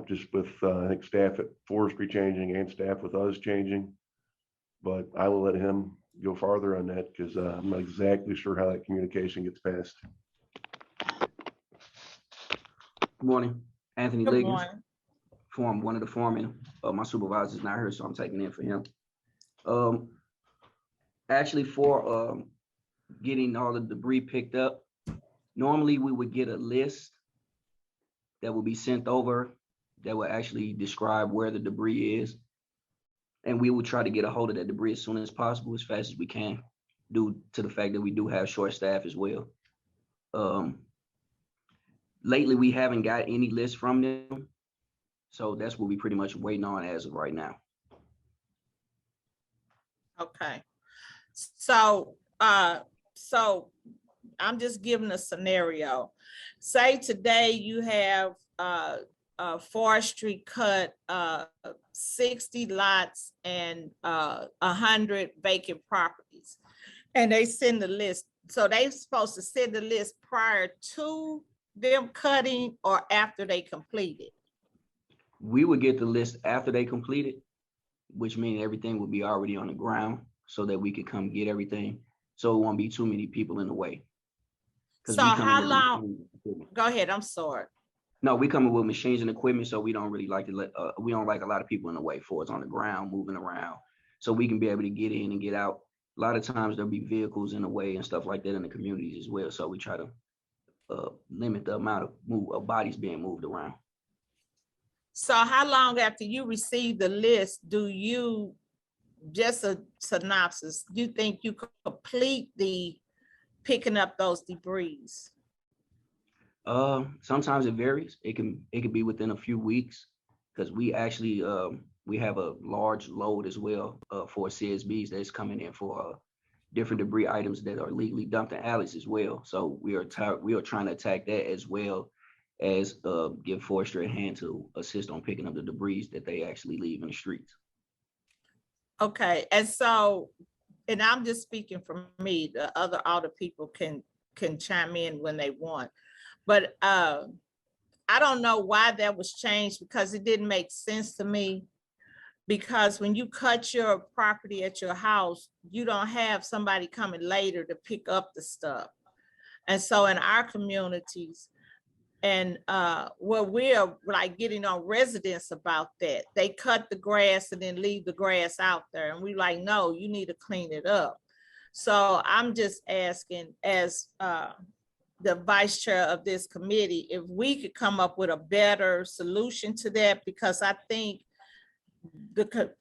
just with I think staff at forestry changing and staff with us changing. But I will let him go farther on that because I'm not exactly sure how that communication gets passed. Good morning, Anthony Good Liggins, morning. one of the foremen. My supervisor's not here, so I'm taking in for him. Actually, for getting all the debris picked up, normally we would get a list that will be sent over that will actually describe where the debris is. And we will try to get a hold of that debris as soon as possible, as fast as we can, due to the fact that we do have short staff as well. Lately, we haven't got any list from them. So that's what we pretty much waiting on as of right now. Okay. So, so I'm just giving a scenario. Say today you have forestry cut 60 lots and 100 vacant properties, and they send the list. So they supposed to send the list prior to them cutting or after they complete it? We would get the list after they complete it, which means everything would be already on the ground so that we could come get everything. So it won't be too many people in the way. So how long? Go ahead. I'm sorry. No, we coming with machines and equipment, so we don't really like to let, we don't like a lot of people in the way for us on the ground moving around. So we can be able to get in and get out. A lot of times there'll be vehicles in the way and stuff like that in the communities as well. So we try to limit the amount of bodies being moved around. So how long after you receive the list do you, just a synopsis, you think you could complete the picking up those debris? Sometimes it varies. It can be within a few weeks because we actually we have a large load as well for CSBs that's coming in for different debris items that are legally dumped in alleys as well. So we are trying to attack that as well as give forestry a hand to assist on picking up the debris that they actually leave in the streets. Okay, and so, and I'm just speaking for me, the other people can chime in when they want. But I don't know why that was changed because it didn't make sense to me. Because when you cut your property at your house, you don't have somebody coming later to pick up the stuff. And so in our communities, and where we're like getting on residents about that, they cut the grass and then leave the grass out there. And we like, no, you need to clean it up. So I'm just asking as the vice chair of this committee, if we could come up with a better solution to that, because I think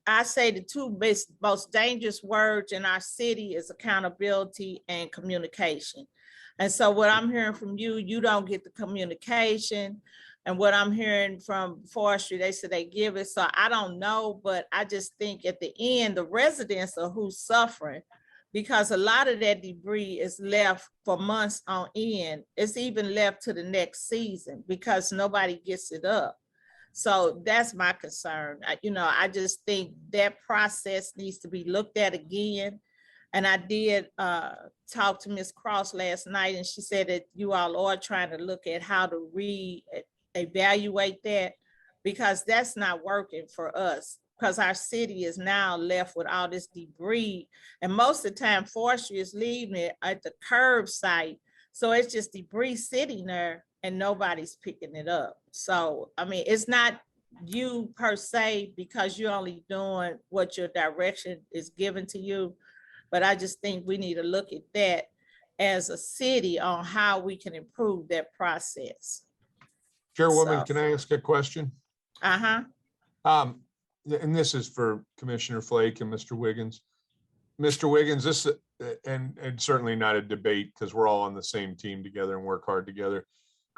I say the two most dangerous words in our city is accountability and communication. And so what I'm hearing from you, you don't get the communication. And what I'm hearing from forestry, they said they give it. So I don't know, but I just think at the end, the residents are who's suffering, because a lot of that debris is left for months on end. It's even left to the next season because nobody gets it up. So that's my concern. I just think that process needs to be looked at again. And I did talk to Ms. Cross last night, and she said that you all are trying to look at how to re-evaluate that, because that's not working for us, because our city is now left with all this debris. And most of the time forestry is leaving it at the curb site. So it's just debris sitting there and nobody's picking it up. So, I mean, it's not you per se, because you're only doing what your direction is given to you. But I just think we need to look at that as a city on how we can improve that process. Chairwoman, can I ask a question? Uh-huh. And this is for Commissioner Flake and Mr. Wiggins. Mr. Wiggins, this, and certainly not a debate because we're all on the same team together and work hard together.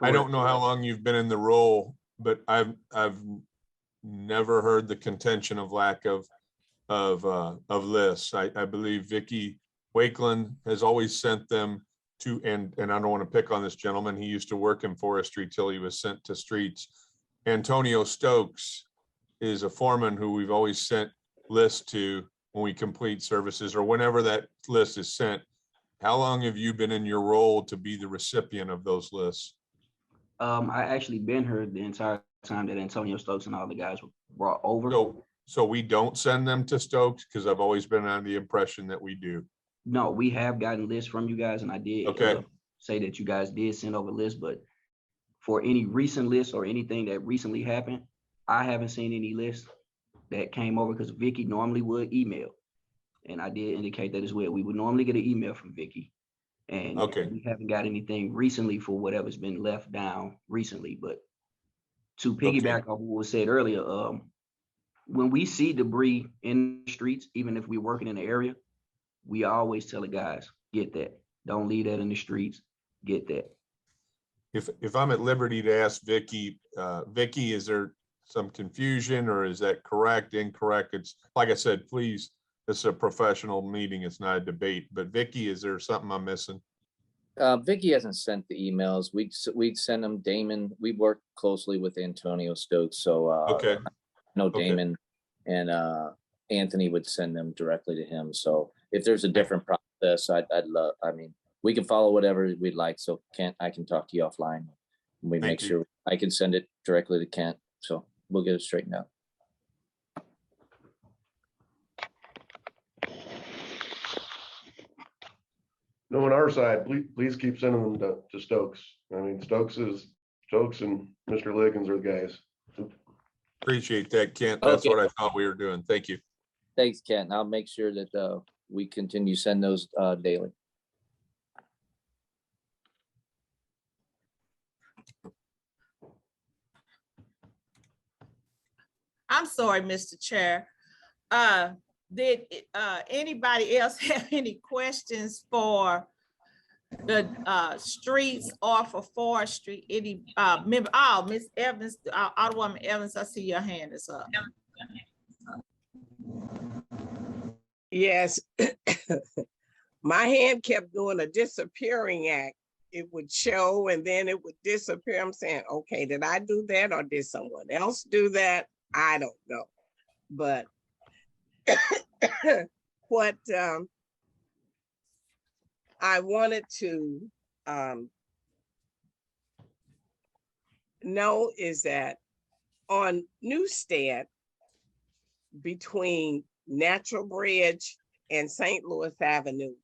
I don't know how long you've been in the role, but I've never heard the contention of lack of lists. I believe Vicki Wakeland has always sent them and I don't want to pick on this gentleman. He used to work in forestry till he was sent to streets. Antonio Stokes is a foreman who we've always sent lists to when we complete services or whenever that list is sent. How long have you been in your role to be the recipient of those lists? I actually been here the entire time that Antonio Stokes and all the guys were brought over. So we don't send them to Stokes, because I've always been under the impression that we do. No, we have gotten lists from you guys, and I did say that you guys did send over lists, but for any recent lists or anything that recently happened, I haven't seen any lists that came over, because Vicky normally would email. And I did indicate that as well. We would normally get an email from Vicky. And we haven't got anything recently for whatever's been left down recently. But to piggyback on what was said earlier, when we see debris in the streets, even if we're working in the area, we always tell the guys, get that. Don't leave that in the streets. Get that. If I'm at liberty to ask Vicky, Vicky, is there some confusion, or is that correct, incorrect? It's like I said, please, this is a professional meeting. It's not a debate. But Vicky, is there something I'm missing? Vicky hasn't sent the emails. We'd send them. Damon, we work closely with Antonio Stokes, so I know Damon and Anthony would send them directly to him. So if there's a different process, I'd love. I mean, we can follow whatever we'd like. So Kent, I can talk to you offline. We make sure I can send it directly to Kent. So we'll get it straightened out. No, on our side, please keep sending them to Stokes. I mean, Stokes and Mr. Liggins are the guys. Appreciate that, Kent. That's what I thought we were doing. Thank you. Thanks, Kent. I'll make sure that we continue to send those daily. I'm sorry, Mr. Chair. Did anybody else have any questions for the streets or for forestry? Any member? Oh, Miss Evans, Alderwoman Evans, I see your hand is up. Yes. My hand kept doing a disappearing act. It would show and then it would disappear. I'm saying, okay, did I do that or did someone else do that? I don't know. But what I wanted to know is that on Newstead, between Natural Bridge and St. Louis Avenue,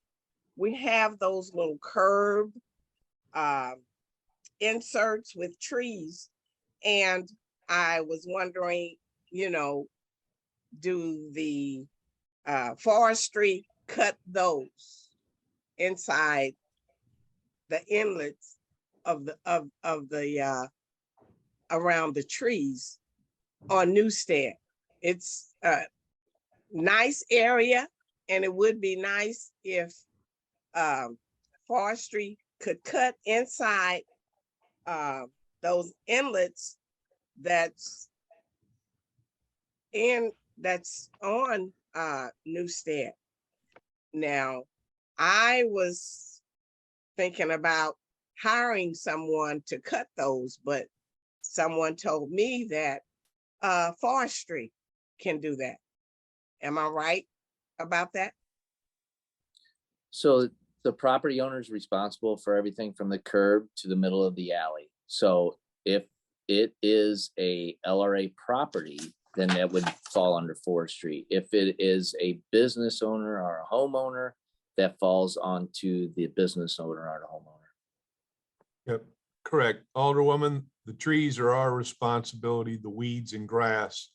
we have those little curb inserts with trees. And I was wondering, you know, do the forestry cut those inside the inlets of the around the trees on Newstead? It's a nice area, and it would be nice if forestry could cut inside those inlets that's on Newstead. Now, I was thinking about hiring someone to cut those, but someone told me that forestry can do that. Am I right about that? So the property owner is responsible for everything from the curb to the middle of the alley. So if it is a LRA property, then that would fall under forestry. If it is a business owner or a homeowner, that falls onto the business owner or the homeowner. Yep, correct. Alderwoman, the trees are our responsibility. The weeds and grass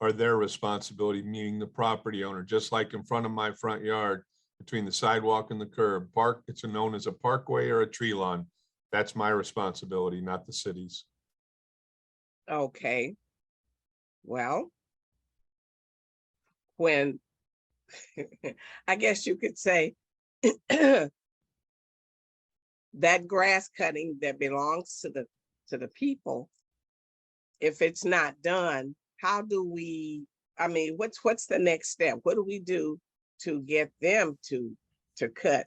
are their responsibility, meaning the property owner, just like in front of my front yard, between the sidewalk and the curb. It's known as a parkway or a tree lawn. That's my responsibility, not the city's. Okay. Well, when I guess you could say that grass cutting that belongs to the people, if it's not done, how do we, I mean, what's the next step? What do we do to get them to cut?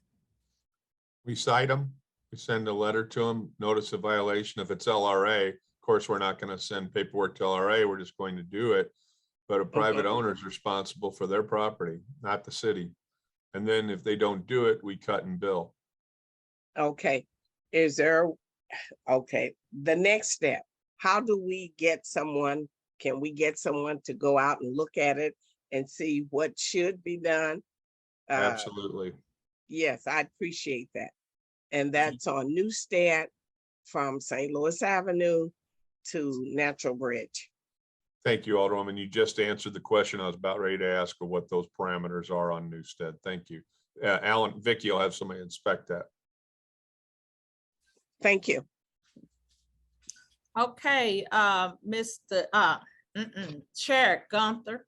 We cite them. We send a letter to them, notice of violation. If it's LRA, of course, we're not going to send paperwork to LRA. We're just going to do it. But a private owner is responsible for their property, not the city. And then if they don't do it, we cut and bill. Okay, okay, the next step, how do we get someone, can we get someone to go out and look at it and see what should be done? Absolutely. Yes, I appreciate that. And that's on Newstead from St. Louis Avenue to Natural Bridge. Thank you, Alderwoman. You just answered the question I was about ready to ask of what those parameters are on Newstead. Thank you. Alan, Vicky will have somebody inspect that. Thank you. Okay, Mr. Chair Gunther.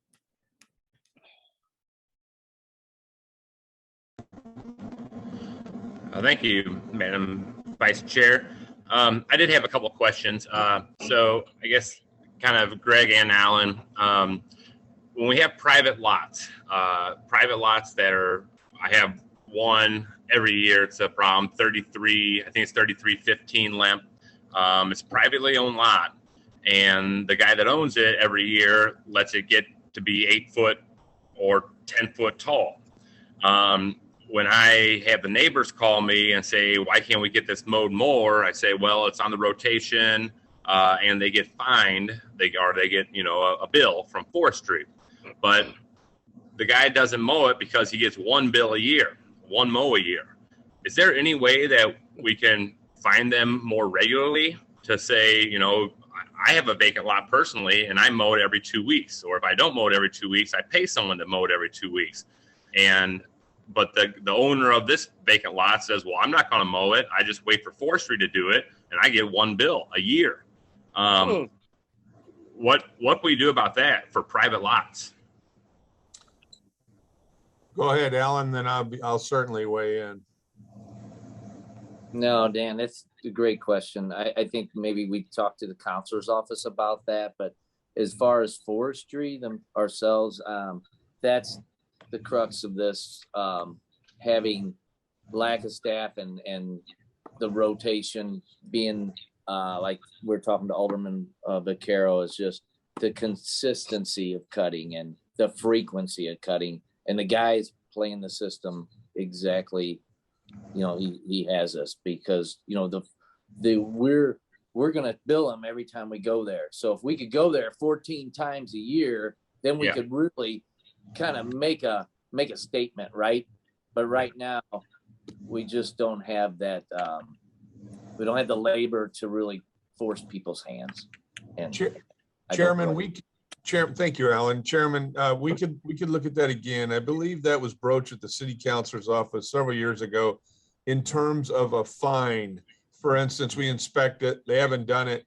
Thank you, Madam Vice Chair. I did have a couple of questions. So I guess kind of Greg and Alan, when we have private lots that are, I have one every year. It's a problem 33, I think it's 3315 Lemp. It's a privately owned lot, and the guy that owns it every year lets it get to be 8 foot or 10 foot tall. When I have the neighbors call me and say, why can't we get this mowed more? I say, well, it's on the rotation, and they get fined. They get, a bill from forestry. But the guy doesn't mow it because he gets one bill a year, one mow a year. Is there any way that we can find them more regularly to say, I have a vacant lot personally and I mow it every 2 weeks, or if I don't mow it every 2 weeks, I pay someone to mow it every 2 weeks. But the owner of this vacant lot says, well, I'm not going to mow it. I just wait for forestry to do it, and I get one bill a year. What can we do about that for private lots? Go ahead, Alan, then I'll certainly weigh in. No, Dan, that's a great question. I think maybe we talked to the counselor's office about that, but as far as forestry ourselves, that's the crux of this, having lack of staff and the rotation being like we're talking to Alderman Vaquero, is just the consistency of cutting and the frequency of cutting, and the guys playing the system exactly. He has us because we're gonna bill him every time we go there. So if we could go there 14 times a year, then we could really kind of make a statement, right? But right now we just don't have that. We don't have the labor to really force people's hands. And Chairman, thank you, Alan. Chairman, we could look at that again. I believe that was broached at the city councilor's office several years ago in terms of a fine. For instance, we inspect it, they haven't done it.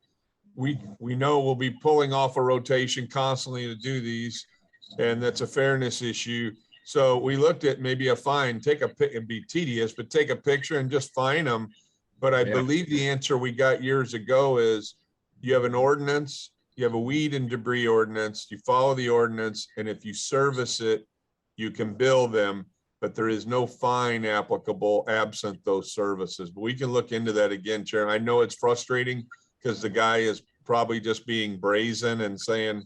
We know we'll be pulling off a rotation constantly to do these, and that's a fairness issue. So we looked at maybe a fine, it'd be tedious, but take a picture and just fine them. But I believe the answer we got years ago is you have an ordinance, you have a weed and debris ordinance, you follow the ordinance, and if you service it, you can bill them, but there is no fine applicable absent those services. But we can look into that again, Chairman. I know it's frustrating because the guy is probably just being brazen and saying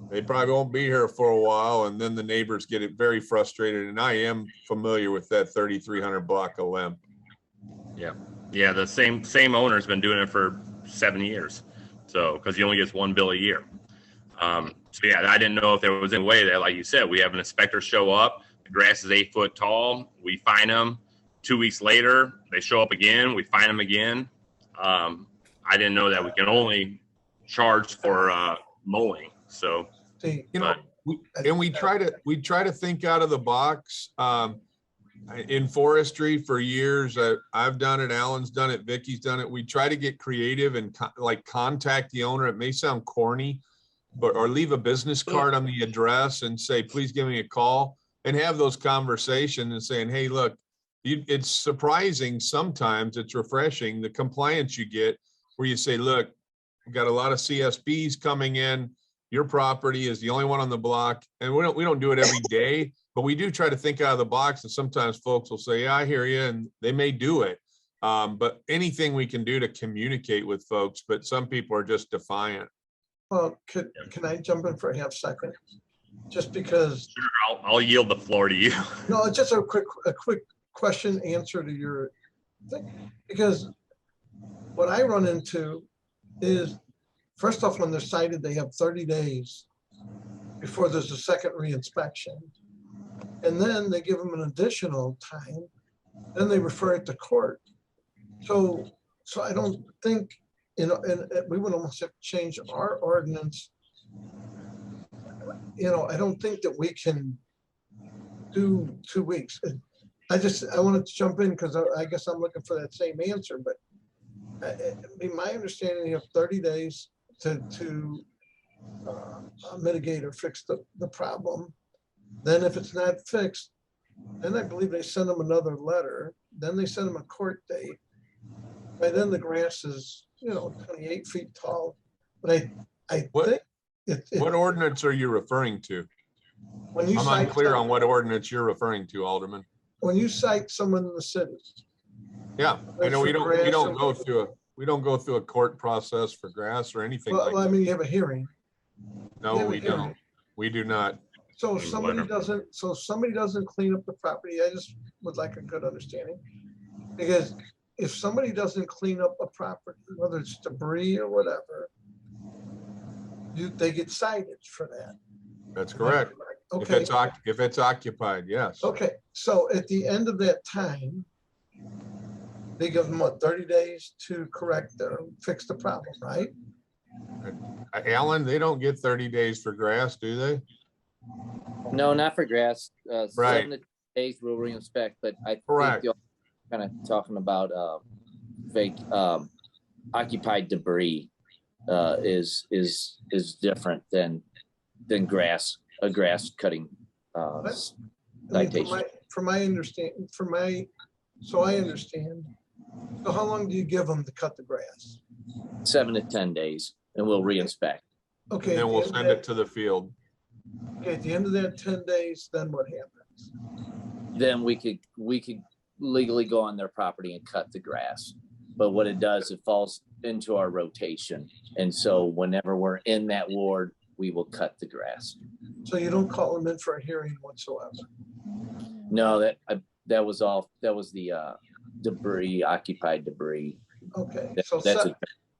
they probably won't be here for a while, and then the neighbors get it very frustrated. And I am familiar with that 3,300 block of Lemp. Yeah, the same owner's been doing it for 7 years. So, because he only gets one bill a year. So yeah, I didn't know if there was any way that, like you said, we have an inspector show up, the grass is 8 foot tall, we fine them. 2 weeks later, they show up again, we fine them again. I didn't know that we can only charge for mowing. So, we try to think out of the box. In forestry for years, I've done it, Alan's done it, Vicky's done it. We try to get creative and contact the owner. It may sound corny, or leave a business card on the address and say, please give me a call, and have those conversations and saying, hey, look, it's surprising sometimes, it's refreshing, the compliance you get where you say, look, we've got a lot of CSBs coming in. Your property is the only one on the block, and we don't do it every day. But we do try to think out of the box, and sometimes folks will say, yeah, I hear you, and they may do it. But anything we can do to communicate with folks, but some people are just defiant. Well, can I jump in for a half second? Just because, Sure, I'll yield the floor to you. no, it's just a quick question answer to your thing. Because what I run into is, first off, when they're cited, they have 30 days before there's a second reinspection. And then they give them an additional time, then they refer it to court. So I don't think, and we would almost have to change our ordinance. I don't think that we can do 2 weeks. I wanted to jump in because I guess I'm looking for that same answer, but my understanding, you have 30 days to mitigate or fix the problem. Then if it's not fixed, then I believe they send them another letter. Then they send them a court date. By then the grass is, 28 feet tall. But I think What ordinance are you referring to? when you I'm cite unclear on what ordinance you're referring to, Alderman. when you cite someone in the city. Yeah, I know we don't go Grass through a court process for grass or anything Well, like I that. mean, you have a hearing. No, we don't. We do not. So if somebody doesn't clean up the property, I just would like a good understanding. Because if somebody doesn't clean up a property, whether it's debris or whatever, they get cited for that. That's correct. Okay, If it's occupied, yes. okay. So at the end of that time, they give them 30 days to fix the problem, right? Alan, they don't get 30 days for grass, do they? No, not for grass. Right. 7 to 10 days we'll reinspect, but I Correct. think you're kind of talking about occupied debris is different than grass, a grass cutting citation. So I understand. So how long do you give them to cut the grass? 7 to 10 days, and we'll reinspect. Okay. And then we'll send it to the field. Okay, at the end of that 10 days, then what happens? Then we could legally go on their property and cut the grass. But what it does, it falls into our rotation. And so whenever we're in that ward, we will cut the grass. So you don't call them in for a hearing whatsoever? No, that was the debris, occupied debris. Okay. That's a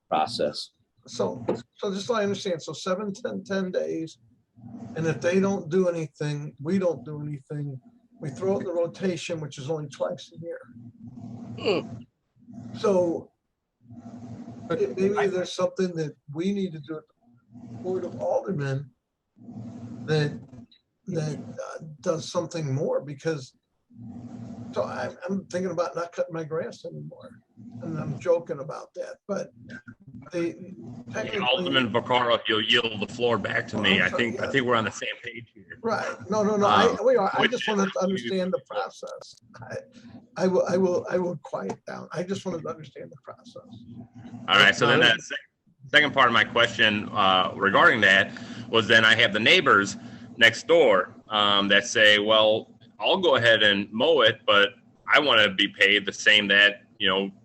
process. So just so I understand, so 7, 10 days. And if they don't do anything, we don't do anything. We throw it in the rotation, which is only twice a year. So maybe there's something that we need to do at the Board of Aldermen that does something more, because so I'm thinking about not cutting my grass anymore. And I'm joking about that, but Alderman Vaccaro, if you'll yield the floor back to me, I think we're on the same page here. Right. No. We are. I just wanted to understand the process. I will quiet down. I just wanted to understand the process. All right. So then that second part of my question regarding that was, then I have the neighbors next door that say, well, I'll go ahead and mow it, but I want to be paid the same that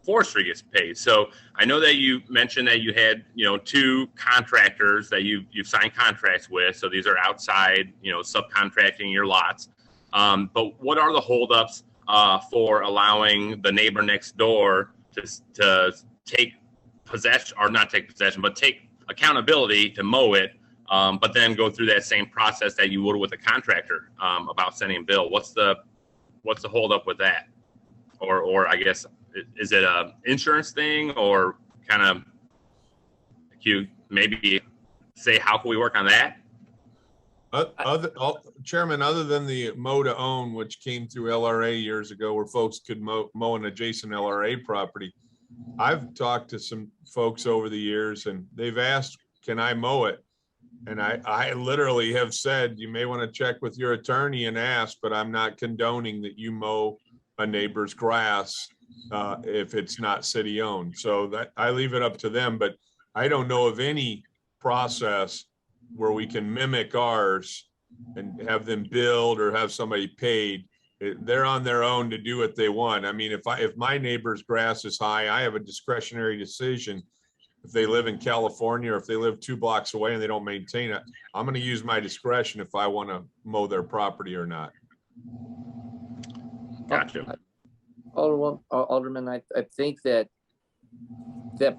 forestry gets paid. So I know that you mentioned that you had 2 contractors that you've signed contracts with. So these are outside subcontracting your lots. But what are the holdups for allowing the neighbor next door to take possession, or not take possession, but take accountability to mow it, but then go through that same process that you would with a contractor about sending a bill? What's the holdup with that? Or I guess, is it a insurance thing, or kind of, you maybe say, how can we work on that? Chairman, other than the mow to own, which came through LRA years ago, where folks could mow an adjacent LRA property, I've talked to some folks over the years and they've asked, can I mow it? And I literally have said, you may want to check with your attorney and ask, but I'm not condoning that you mow a neighbor's grass if it's not city owned. So that I leave it up to them, but I don't know of any process where we can mimic ours and have them billed or have somebody paid they're on their own to do what they want. I mean, if my neighbor's grass is high, I have a discretionary decision. If they live in California or if they live 2 blocks away and they don't maintain it, I'm going to use my discretion if I want to mow their property or not. Gotcha. Alderman, I think that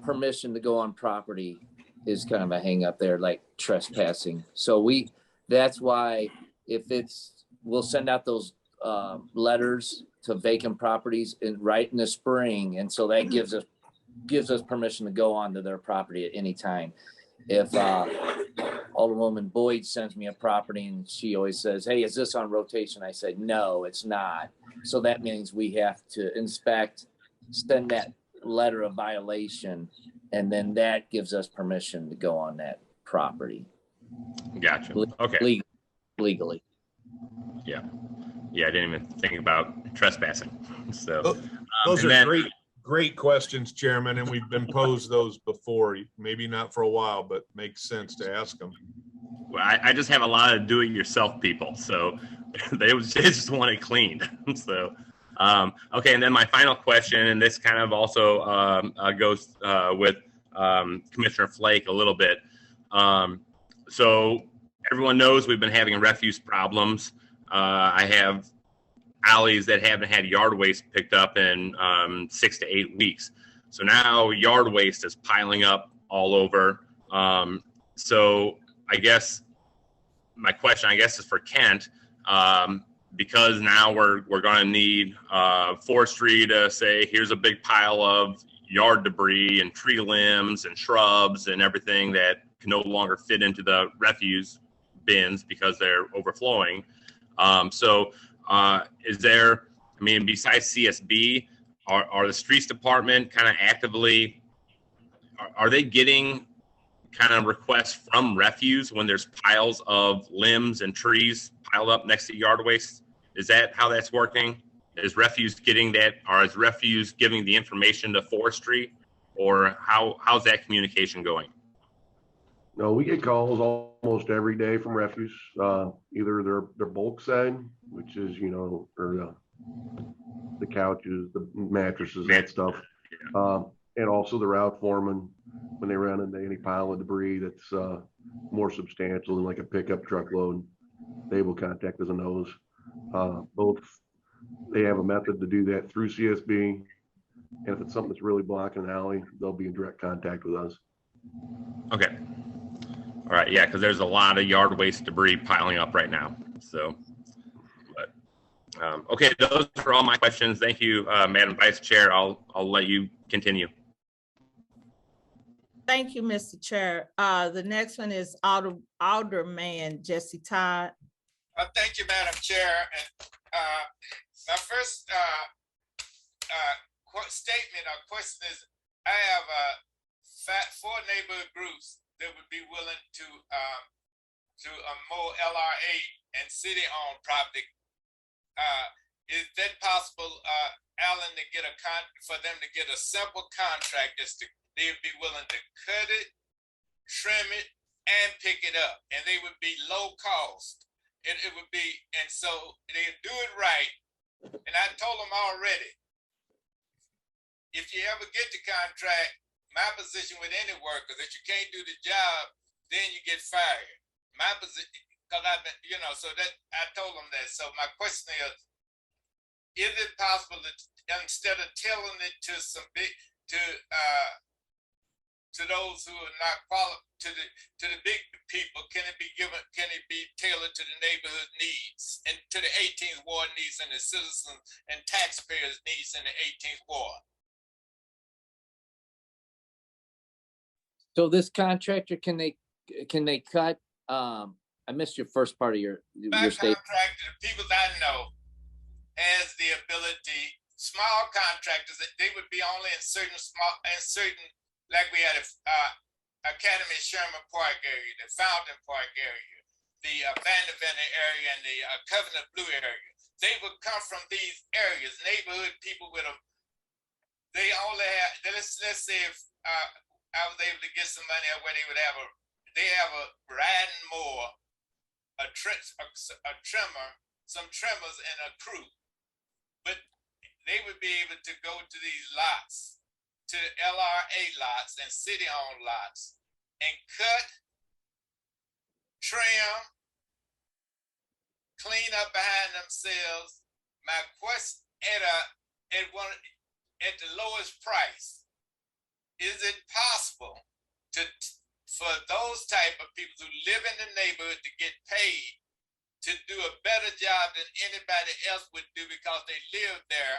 permission to go on property is kind of a hang up there, like trespassing. So that's why we'll send out those letters to vacant properties right in the spring. And so that gives us permission to go onto their property at any time. If Alderwoman Boyd sends me a property and she always says, hey, is this on rotation? I said, no, it's not. So that means we have to inspect, send that letter of violation, and then that gives us permission to go on that property. Gotcha. Okay. Legally. Yeah. Yeah, I didn't even think about trespassing. So those are great questions, Chairman, and we've been posed those before. Maybe not for a while, but makes sense to ask them. Well, I just have a lot of do-it-yourself people, so they just want it cleaned. So, okay, and then my final question, and this kind of also goes with Commissioner Flake a little bit. So everyone knows we've been having refuse problems. I have alleys that haven't had yard waste picked up in 6 to 8 weeks. So now yard waste is piling up all over. So I guess my question, is for Kent, because now we're going to need forestry to say, here's a big pile of yard debris and tree limbs and shrubs and everything that can no longer fit into the refuse bins because they're overflowing. Is there, besides CSB, are the streets department kind of actively, are they getting kind of requests from refuse when there's piles of limbs and trees piled up next to yard waste? Is that how that's working? Is refuse getting that, or is refuse giving the information to forestry, or how's that communication going? No, we get calls almost every day from refuse, either their bulk side, which is, or the couches, the mattresses, that stuff. And also the route foreman, when they run into any pile of debris that's more substantial than like a pickup truckload, they will contact us on those. Both, they have a method to do that through CSB. And if it's something that's really blocking an alley, they'll be in direct contact with us. Okay. All right. Yeah, because there's a lot of yard waste debris piling up right now. So, but okay, those are all my questions. Thank you, Madam Vice Chair. I'll let you continue. Thank you, Mr. Chair. The next one is Alderman Jesse Todd. Thank you, Madam Chair. And my first statement or question is, I have 4 neighborhood groups that would be willing to mow LRA and city-owned property. Is that possible, Alan, to get for them to get a simple contract they would be willing to cut it, trim it, and pick it up, and they would be low cost. And it would be, and so they do it right. And I told them already, if you ever get the contract, my position with any worker that you can't do the job, then you get fired. My position, because I've been, so that I told them that. So my question is it possible that instead of telling it to to those who are not qualified, to the big people, can it be tailored to the neighborhood needs and to the 18th ward needs and the citizens and taxpayers needs in the 18th ward? So this contractor, can they cut? I missed your first part of your statement. Contractor, the people I know, has the ability. Small contractors, they would be only in certain, like we had Academy Sherman Park area, the Fountain Park area, the Vanderbilt area, and the Covenant Blue area. They would come from these areas, neighborhood people with them. They only have, let's say if I was able to get some money where they would have a riding mower, a trimmer, some trimmers, and a crew. but they would be able to go to these lots, to LRA lots and city-owned lots, and cut, trim, clean up behind themselves. My question at the lowest price, is it possible for those type of people who live in the neighborhood to get paid to do a better job than anybody else would do because they live there?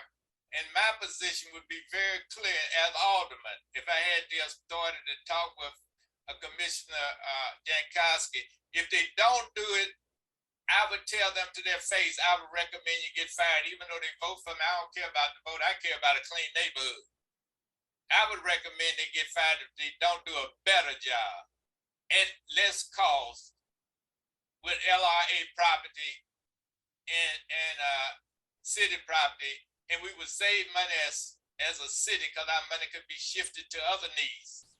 And my position would be very clear as alderman. If I had the authority to talk with Commissioner Jankowski, if they don't do it, I would tell them to their face, I would recommend you get fired, even though they vote for me. I don't care about the vote. I care about a clean neighborhood. I would recommend they get fired if they don't do a better job at less cost with LRA property and city property, and we would save money as a city because our money could be shifted to other needs.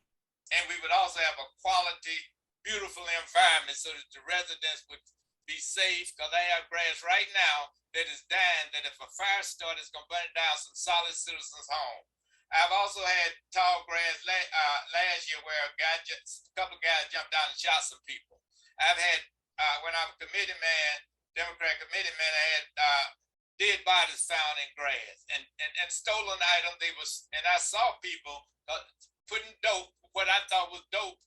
And we would also have a quality, beautiful environment so that the residents would be safe, because they have grass right now that is dying, that if a fire starts, it's going to burn down some solid citizens' home. I've also had tall grass last year where a couple of guys jumped down and shot some people. I've had, when I was committee man, Democrat committee man, I had dead bodies found in grass and stolen items. And I saw people putting dope, what I thought was dope,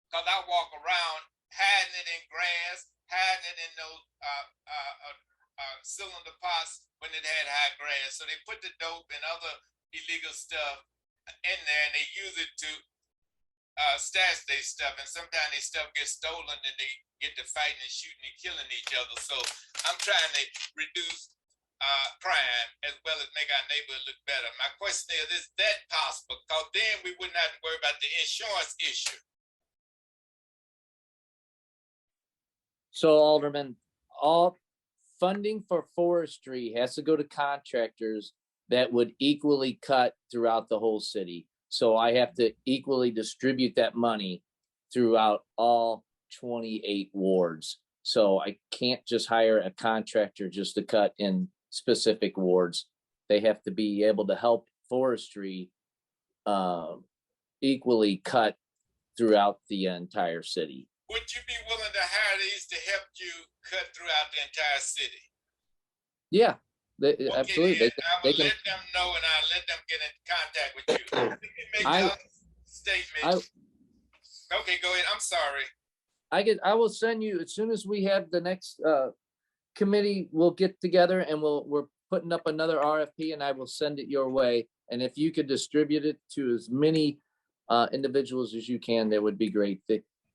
because I walk around hiding it in grass, hiding it in those cylinder pots when it had high grass. So they put the dope and other illegal stuff in there, and they use it to stash their stuff. And sometimes their stuff gets stolen and they get to fighting and shooting and killing each other. So I'm trying to reduce crime as well as make our neighborhood look better. My question is that possible? Because then we wouldn't have to worry about the insurance issue. So Alderman, all funding for forestry has to go to contractors that would equally cut throughout the whole city. So I have to equally distribute that money throughout all 28 wards. So I can't just hire a contractor just to cut in specific wards. They have to be able to help forestry equally cut throughout the entire city. Would you be willing to hire these to help you cut throughout the entire city? Yeah, Okay, absolutely. I will let them know, and I'll let them get in contact with you. You can make statements. Okay, go ahead. I'm sorry. I will send you as soon as we have the next committee. We'll get together and we're putting up another RFP, and I will send it your way. And if you could distribute it to as many individuals as you can, that would be great.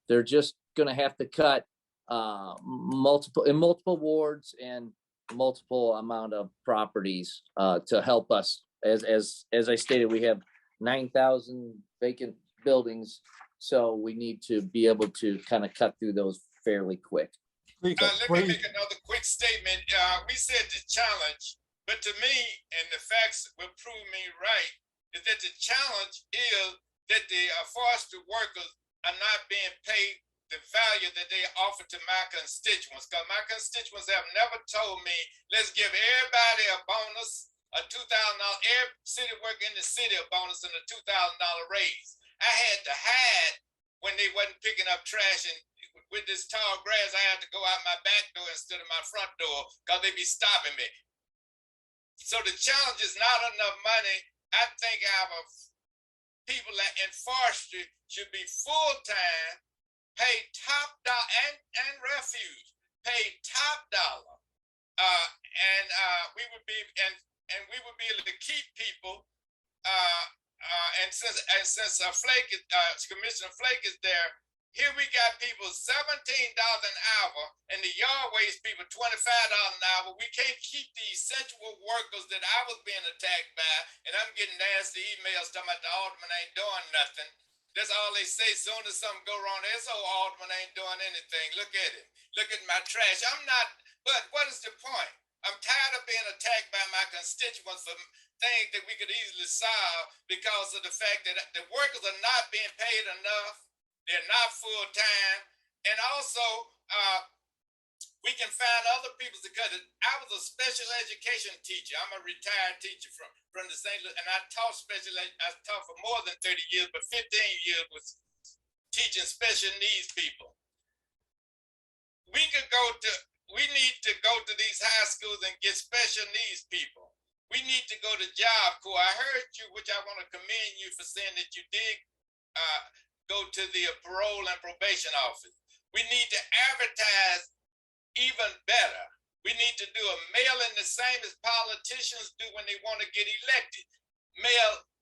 They're just going to have to cut multiple wards and multiple amount of properties to help us. As I stated, we have 9,000 vacant buildings, so we need to be able to kind of cut through those fairly quick. Let me make another quick statement. We said the challenge, but to me, and the facts will prove me right, is that the challenge is that the forestry workers are not being paid the value that they offer to my constituents, because my constituents have never told me, let's give everybody a bonus, a $2,000, every city worker in the city a bonus and a $2,000 raise. I had to hide when they wasn't picking up trash, and with this tall grass, I had to go out my back door instead of my front door because they be stopping me. So the challenge is not enough money. I think our people in forestry should be full-time, paid top dollar, and refuge, paid top dollar. And we would be able to keep people. And since Commissioner Flake is there, here we got people $17 an hour, and the yard waste people $25 an hour. We can't keep these essential workers that I was being attacked by, and I'm getting nasty emails talking about the alderman ain't doing nothing. That's all they say. Soon as something go wrong, this old alderman ain't doing anything. Look at it. Look at my trash. I'm not, but what is the point? I'm tired of being attacked by my constituents for things that we could easily solve because of the fact that the workers are not being paid enough. They're not full-time. And also, we can find other people to cut it. I was a special education teacher. I'm a retired teacher from the St. Louis, and I taught I taught for more than 30 years, but 15 years was teaching special needs people. We need to go to these high schools and get special needs people. We need to go to Job Corps. I heard you, which I want to commend you for saying that you did go to the parole and probation office. We need to advertise even better. We need to do a mailing the same as politicians do when they want to get elected.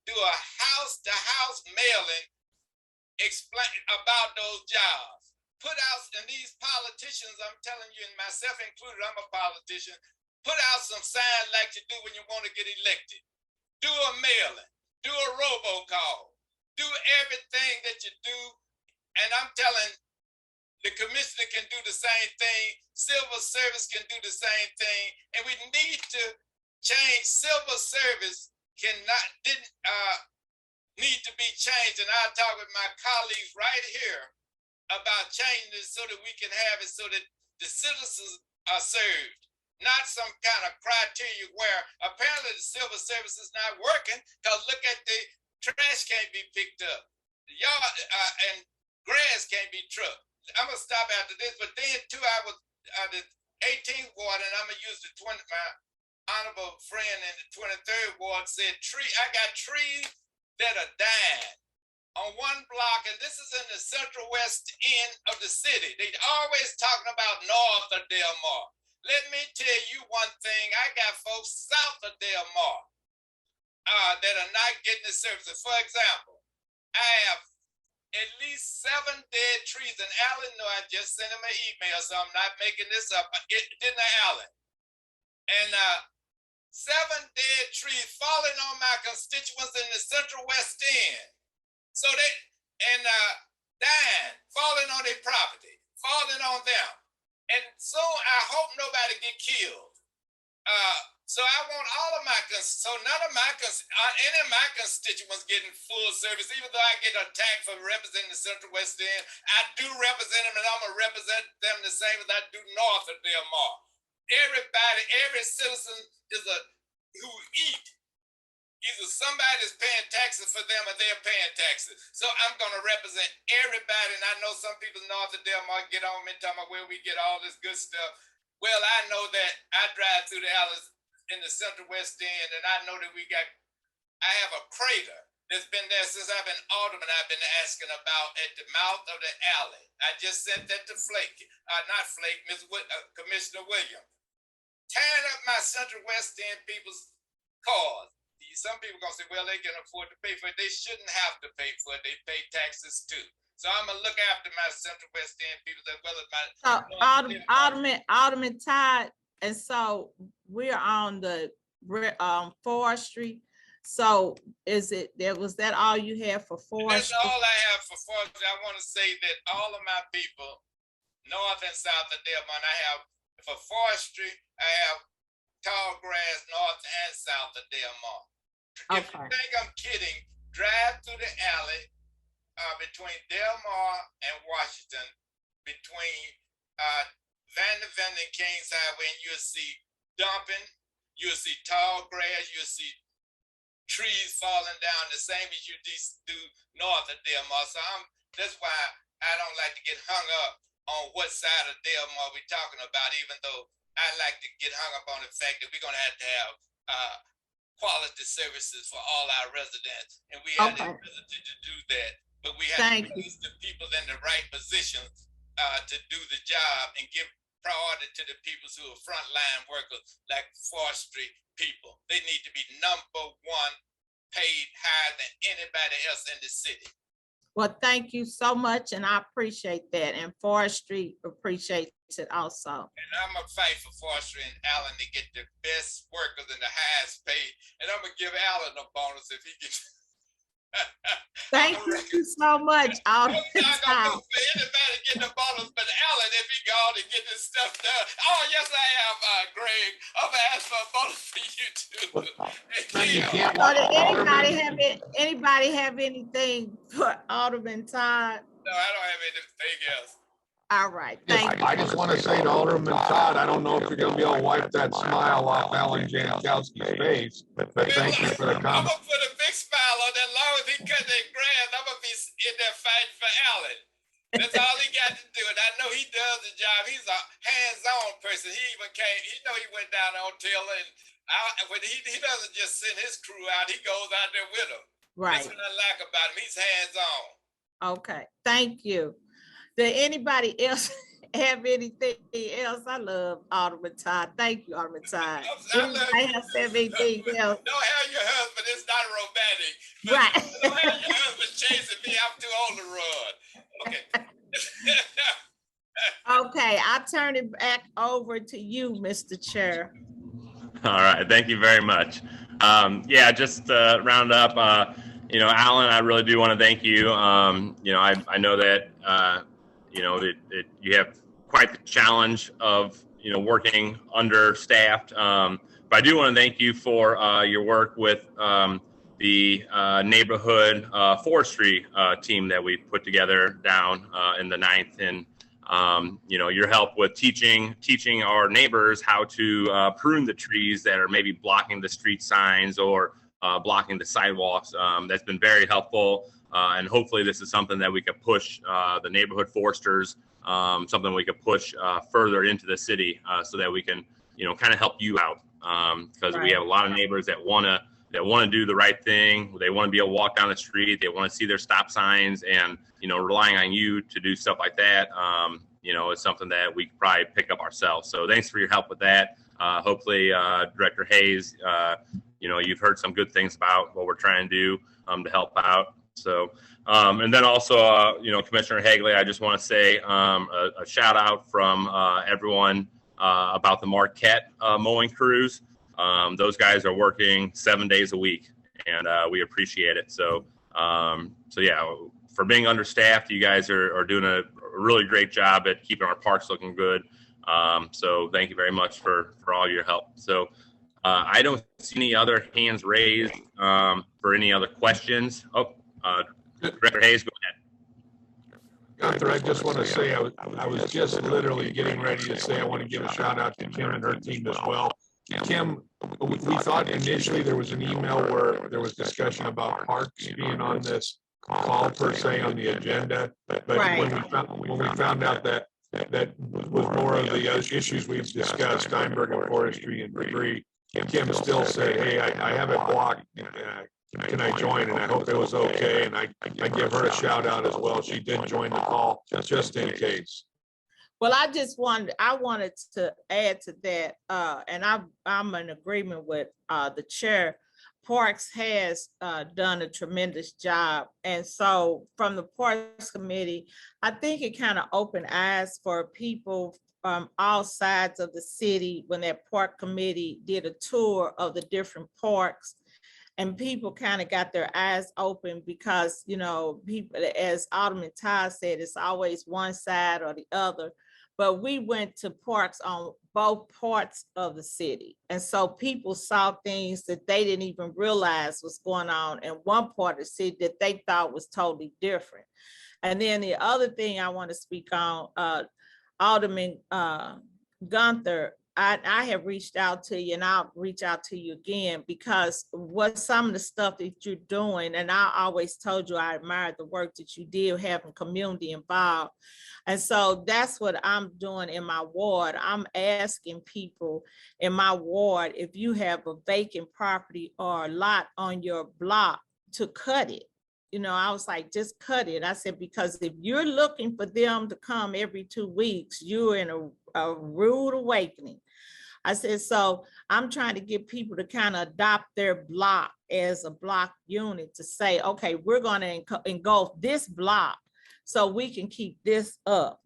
Do a house-to-house mailing, explain about those jobs. Put out, and these politicians, I'm telling you, and myself included, I'm a politician, put out some signs like you do when you want to get elected. Do a mailing, do a robocall, do everything that you do. And I'm telling, the commissioner can do the same thing, civil service can do the same thing, and we need to change. Civil service didn't need to be changed, and I'll talk with my colleagues right here about changing it so that we can have it so that the citizens are served, not some kind of criteria where apparently the civil service is not working, because look at the trash can't be picked up, the yard and grass can't be trucked. I'm gonna stop after this, but then too, I was the 18th ward, and I'm gonna use my honorable friend in the 23rd ward said, I got trees that are dying on one block, and this is in the central west end of the city. They always talking about north of Del Mar. Let me tell you one thing, I got folks south of Del Mar that are not getting the services. For example, I have at least 7 dead trees, and Alan, no, I just sent him an email, so I'm not making this up. Didn't I, Alan? And 7 dead trees falling on my constituents in the central west end. So dying, falling on their property, falling on them. And so I hope nobody get killed. So I want all of so none of any of my constituents getting full service, even though I get attacked for representing the Central West End. I do represent them, and I'm gonna represent them the same as I do north of Del Mar. Everybody, every citizen who eat. Either somebody's paying taxes for them or they're paying taxes. So I'm gonna represent everybody. And I know some people north of Del Mar get on me talking about where we get all this good stuff. Well, I know that I drive through the alleys in the Central West End, and I know that I have a crater that's been there since I've been alderman. I've been asking about at the mouth of the alley. I just sent that to Commissioner Williams. Tearing up my Central West End people's cars. Some people gonna say, well, they can afford to pay for it. They shouldn't have to pay for it. They pay taxes too. So I'm gonna look after my Central West End people as well as my. Alderman Todd, and so we're on the forestry. So was that all you have for forestry? That's all I have for forestry. I want to say that all of my people, north and south of Del Mar, I have for forestry. I have tall grass north and south of Del Mar. If you think I'm kidding, drive through the alley between Del Mar and Washington, between Vanderbilt and Kings Highway, and you'll see dumping, you'll see tall grass, you'll see trees falling down the same as you do north of Del Mar. So that's why I don't like to get hung up on what side of Del Mar we're talking about, even though I like to get hung up on the fact that we're gonna have quality services for all our residents, and we have the ability to do that. But we have to place the people in the right positions to do the job and give priority to the people who are frontline workers, like forestry people. They need to be #1 paid higher than anybody else in the city. Well, thank you so much, and I appreciate that. And forestry appreciates it also. And I'm gonna fight for forestry and Allen to get the best workers and the highest paid. And I'm gonna give Allen a bonus if he gets. Thank you so much. I'm not gonna go for anybody getting a bonus, but Allen, if he go to get this stuff done. Oh, yes, I have, Greg. I'm gonna ask for a bonus for you too. Did anybody have anything for Alderman Todd? No, I don't have anything else. All right, thank you. I just want to say to Alderman Todd, I don't know if you're gonna be able to wipe that smile off Alan Jankowski's face, but thank you for the I'm comment. gonna put a big smile on that. Long as he cut that grass, I'm gonna be in there fighting for Alan. That's all he got to do. And I know he does the job. He's a hands-on person. He even came, he went down on Taylor and when he doesn't just send his crew out, he goes out there with them. Right. That's what I like about him. He's hands-on. Okay, thank you. Did anybody else have anything else? I love Alderman Todd. Thank you, Alderman Todd. Anybody else have anything else? Don't have your husband. It's not romantic. Right. Don't have your husband chasing me. I'm too old to run. Okay. Okay, I'll turn it back over to you, Mr. Chair. All right, thank you very much. Yeah, just to round up, Alan, I really do want to thank you. I know that, you have quite the challenge of, working understaffed. But I do want to thank you for your work with the neighborhood forestry team that we put together down in the 9th, and your help with teaching our neighbors how to prune the trees that are maybe blocking the street signs or blocking the sidewalks. That's been very helpful, and hopefully this is something that we could push the neighborhood foresters, something we could push further into the city, so that we can kind of help you out, because we have a lot of neighbors that want to do the right thing. They want to be able to walk down the street. They want to see their stop signs, and relying on you to do stuff like that, is something that we could probably pick up ourselves. So thanks for your help with that. Hopefully, Director Hayes, you've heard some good things about what we're trying to do to help out. So, and then also, Commissioner Hagley, I just want to say a shout out from everyone about the Marquette mowing crews. Those guys are working 7 days a week, and we appreciate it. So yeah, for being understaffed, you guys are doing a really great job at keeping our parks looking good. So thank you very much for all your help. So I don't see any other hands raised for any other questions. Director Hayes, go ahead. Gunther, I just want to say I was just literally getting ready to say I want to give a shout out to Kim and her team as well. Kim, we thought initially there was an email where there was discussion about parks being on this call per se on the agenda, but when we found out that was more of the issues we've discussed, Steinberg and forestry and debris, Kim still said, hey, I have it blocked. Can I join? And I hope it was okay. And I give her a shout out as well. She did join the call just in case. Well, I wanted to add to that, and I'm in agreement with the chair. Parks has done a tremendous job. And so from the Parks Committee, I think it kind of opened eyes for people from all sides of the city when that Park Committee did a tour of the different parks. And people kind of got their eyes open because, people, as Alderman Todd said, it's always one side or the other. But we went to parks on both parts of the city. And so people saw things that they didn't even realize was going on in one part of the city that they thought was totally different. And then the other thing I want to speak on, Alderman Gunther, I have reached out to you, and I'll reach out to you again, because what some of the stuff that you're doing, and I always told you I admired the work that you did having community involved. And so that's what I'm doing in my ward. I'm asking people in my ward, if you have a vacant property or a lot on your block, to cut it. I was like, just cut it. I said, because if you're looking for them to come every 2 weeks, you're in a rude awakening. I said, so I'm trying to get people to kind of adopt their block as a block unit to say, okay, we're going to engulf this block so we can keep this up.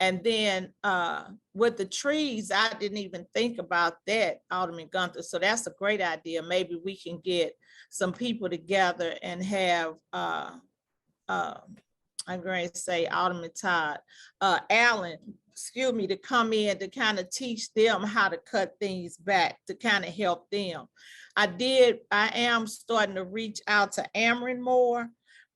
And then with the trees, I didn't even think about that, Alderman Gunther. So that's a great idea. Maybe we can get some people together and have, I'm going to say Alderman Todd, Alan, to come in to kind of teach them how to cut things back, to kind of help them. I am starting to reach out to Ameren more,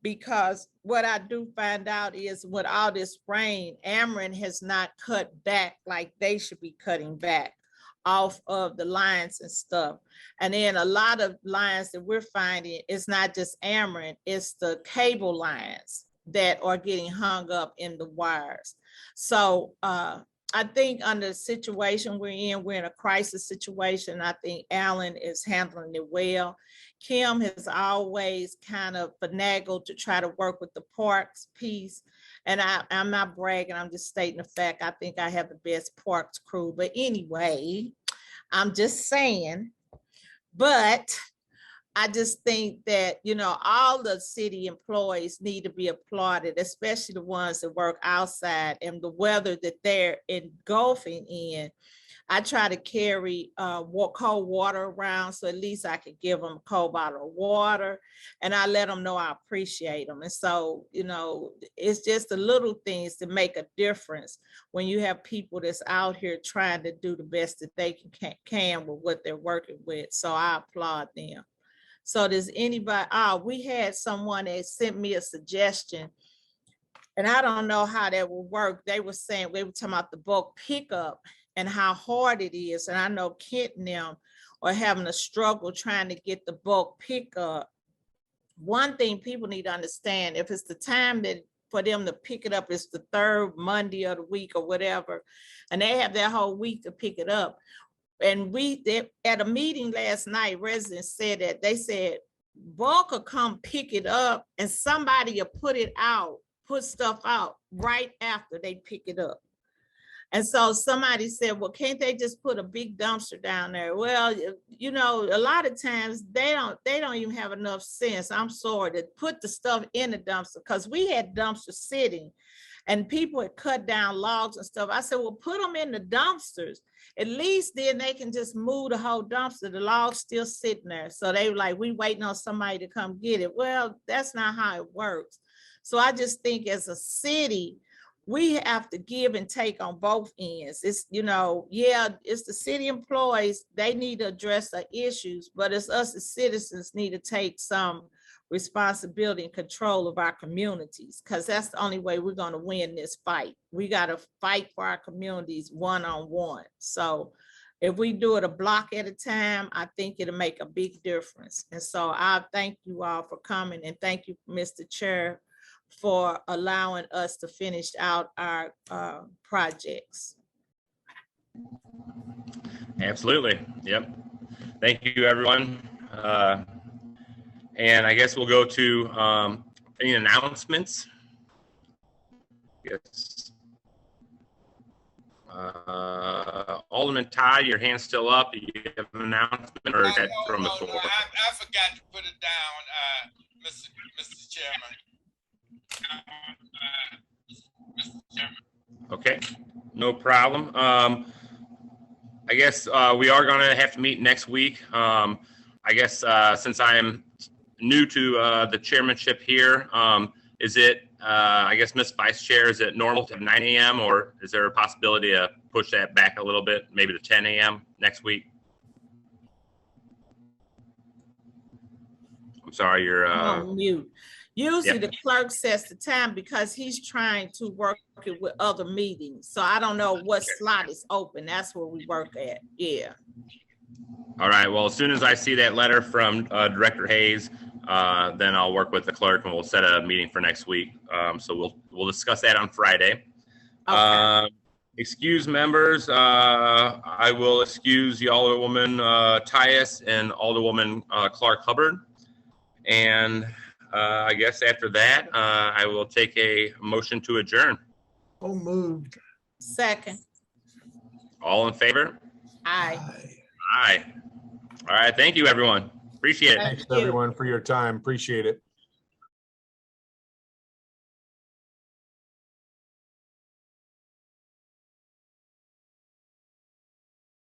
because what I do find out is with all this rain, Ameren has not cut back like they should be cutting back off of the lines and stuff. And then a lot of lines that we're finding, it's not just Ameren, it's the cable lines that are getting hung up in the wires. So I think under the situation we're in a crisis situation. I think Alan is handling it well. Kim has always kind of finagled to try to work with the parks piece. And I'm not bragging, I'm just stating the fact. I think I have the best parks crew. But anyway, I'm just saying. But I just think that, you know, all the city employees need to be applauded, especially the ones that work outside and the weather that they're engulfing in. I try to carry cold water around, so at least I could give them a cold bottle of water, and I let them know I appreciate them. And so, you know, it's just the little things that make a difference when you have people that's out here trying to do the best that they can with what they're working with. So I applaud them. So does anybody, we had someone that sent me a suggestion, and I don't know how that will work. They were saying, we were talking about the bulk pickup and how hard it is. And I know Kent and them are having a struggle trying to get the bulk pickup. One thing people need to understand, if it's the time that for them to pick it up, it's the third Monday of the week or whatever, and they have that whole week to pick it up. And at a meeting last night, residents said that they said, bulk will come pick it up and somebody will put stuff out right after they pick it up. And so somebody said, well, can't they just put a big dumpster down there? Well, you know, a lot of times they don't even have enough sense, I'm sorry, to put the stuff in the dumpster, because we had dumpsters sitting and people had cut down logs and stuff. I said, well, put them in the dumpsters. At least then they can just move the whole dumpster. The log's still sitting there. So they were like, we waiting on somebody to come get it. Well, that's not how it works. So I just think as a city, we have to give and take on both ends. It's, you know, yeah, it's the city employees, they need to address the issues, but it's us as citizens need to take some responsibility and control of our communities, because that's the only way we're going to win this fight. We got to fight for our communities one-on-one. So if we do it a block at a time, I think it'll make a big difference. And so I thank you all for coming, and thank you, Mr. Chair, for allowing us to finish out our projects. Absolutely. Yep. Thank you, everyone. And I guess we'll go to any announcements. Yes. Alderman Todd, your hand's still up. Do you have an announcement, or is that from before? No, I forgot to put it down, Mr. Chairman. Okay, no problem. I guess we are going to have to meet next week. I guess since I am new to the chairmanship here, is it, I guess, Ms. Vice Chair, is it normal to 9 a.m. or is there a possibility to push that back a little bit, maybe to 10 a.m. next week? I'm sorry, you're on mute. Usually Yep. the clerk sets the time because he's trying to work it with other meetings. So I don't know what slot is open. That's where we work at. Yeah. All right. Well, as soon as I see that letter from Director Hayes, then I'll work with the clerk and we'll set a meeting for next week. So we'll discuss that on Friday. Okay. Excuse members. I will excuse the Alderwoman Tyus and Alderwoman Clark Hubbard. And I guess after that, I will take a motion to adjourn. Oh, moved. Second. All in favor? Aye. Aye. All right. Thank you, everyone. Appreciate it. Thanks, everyone, for your time. Appreciate it.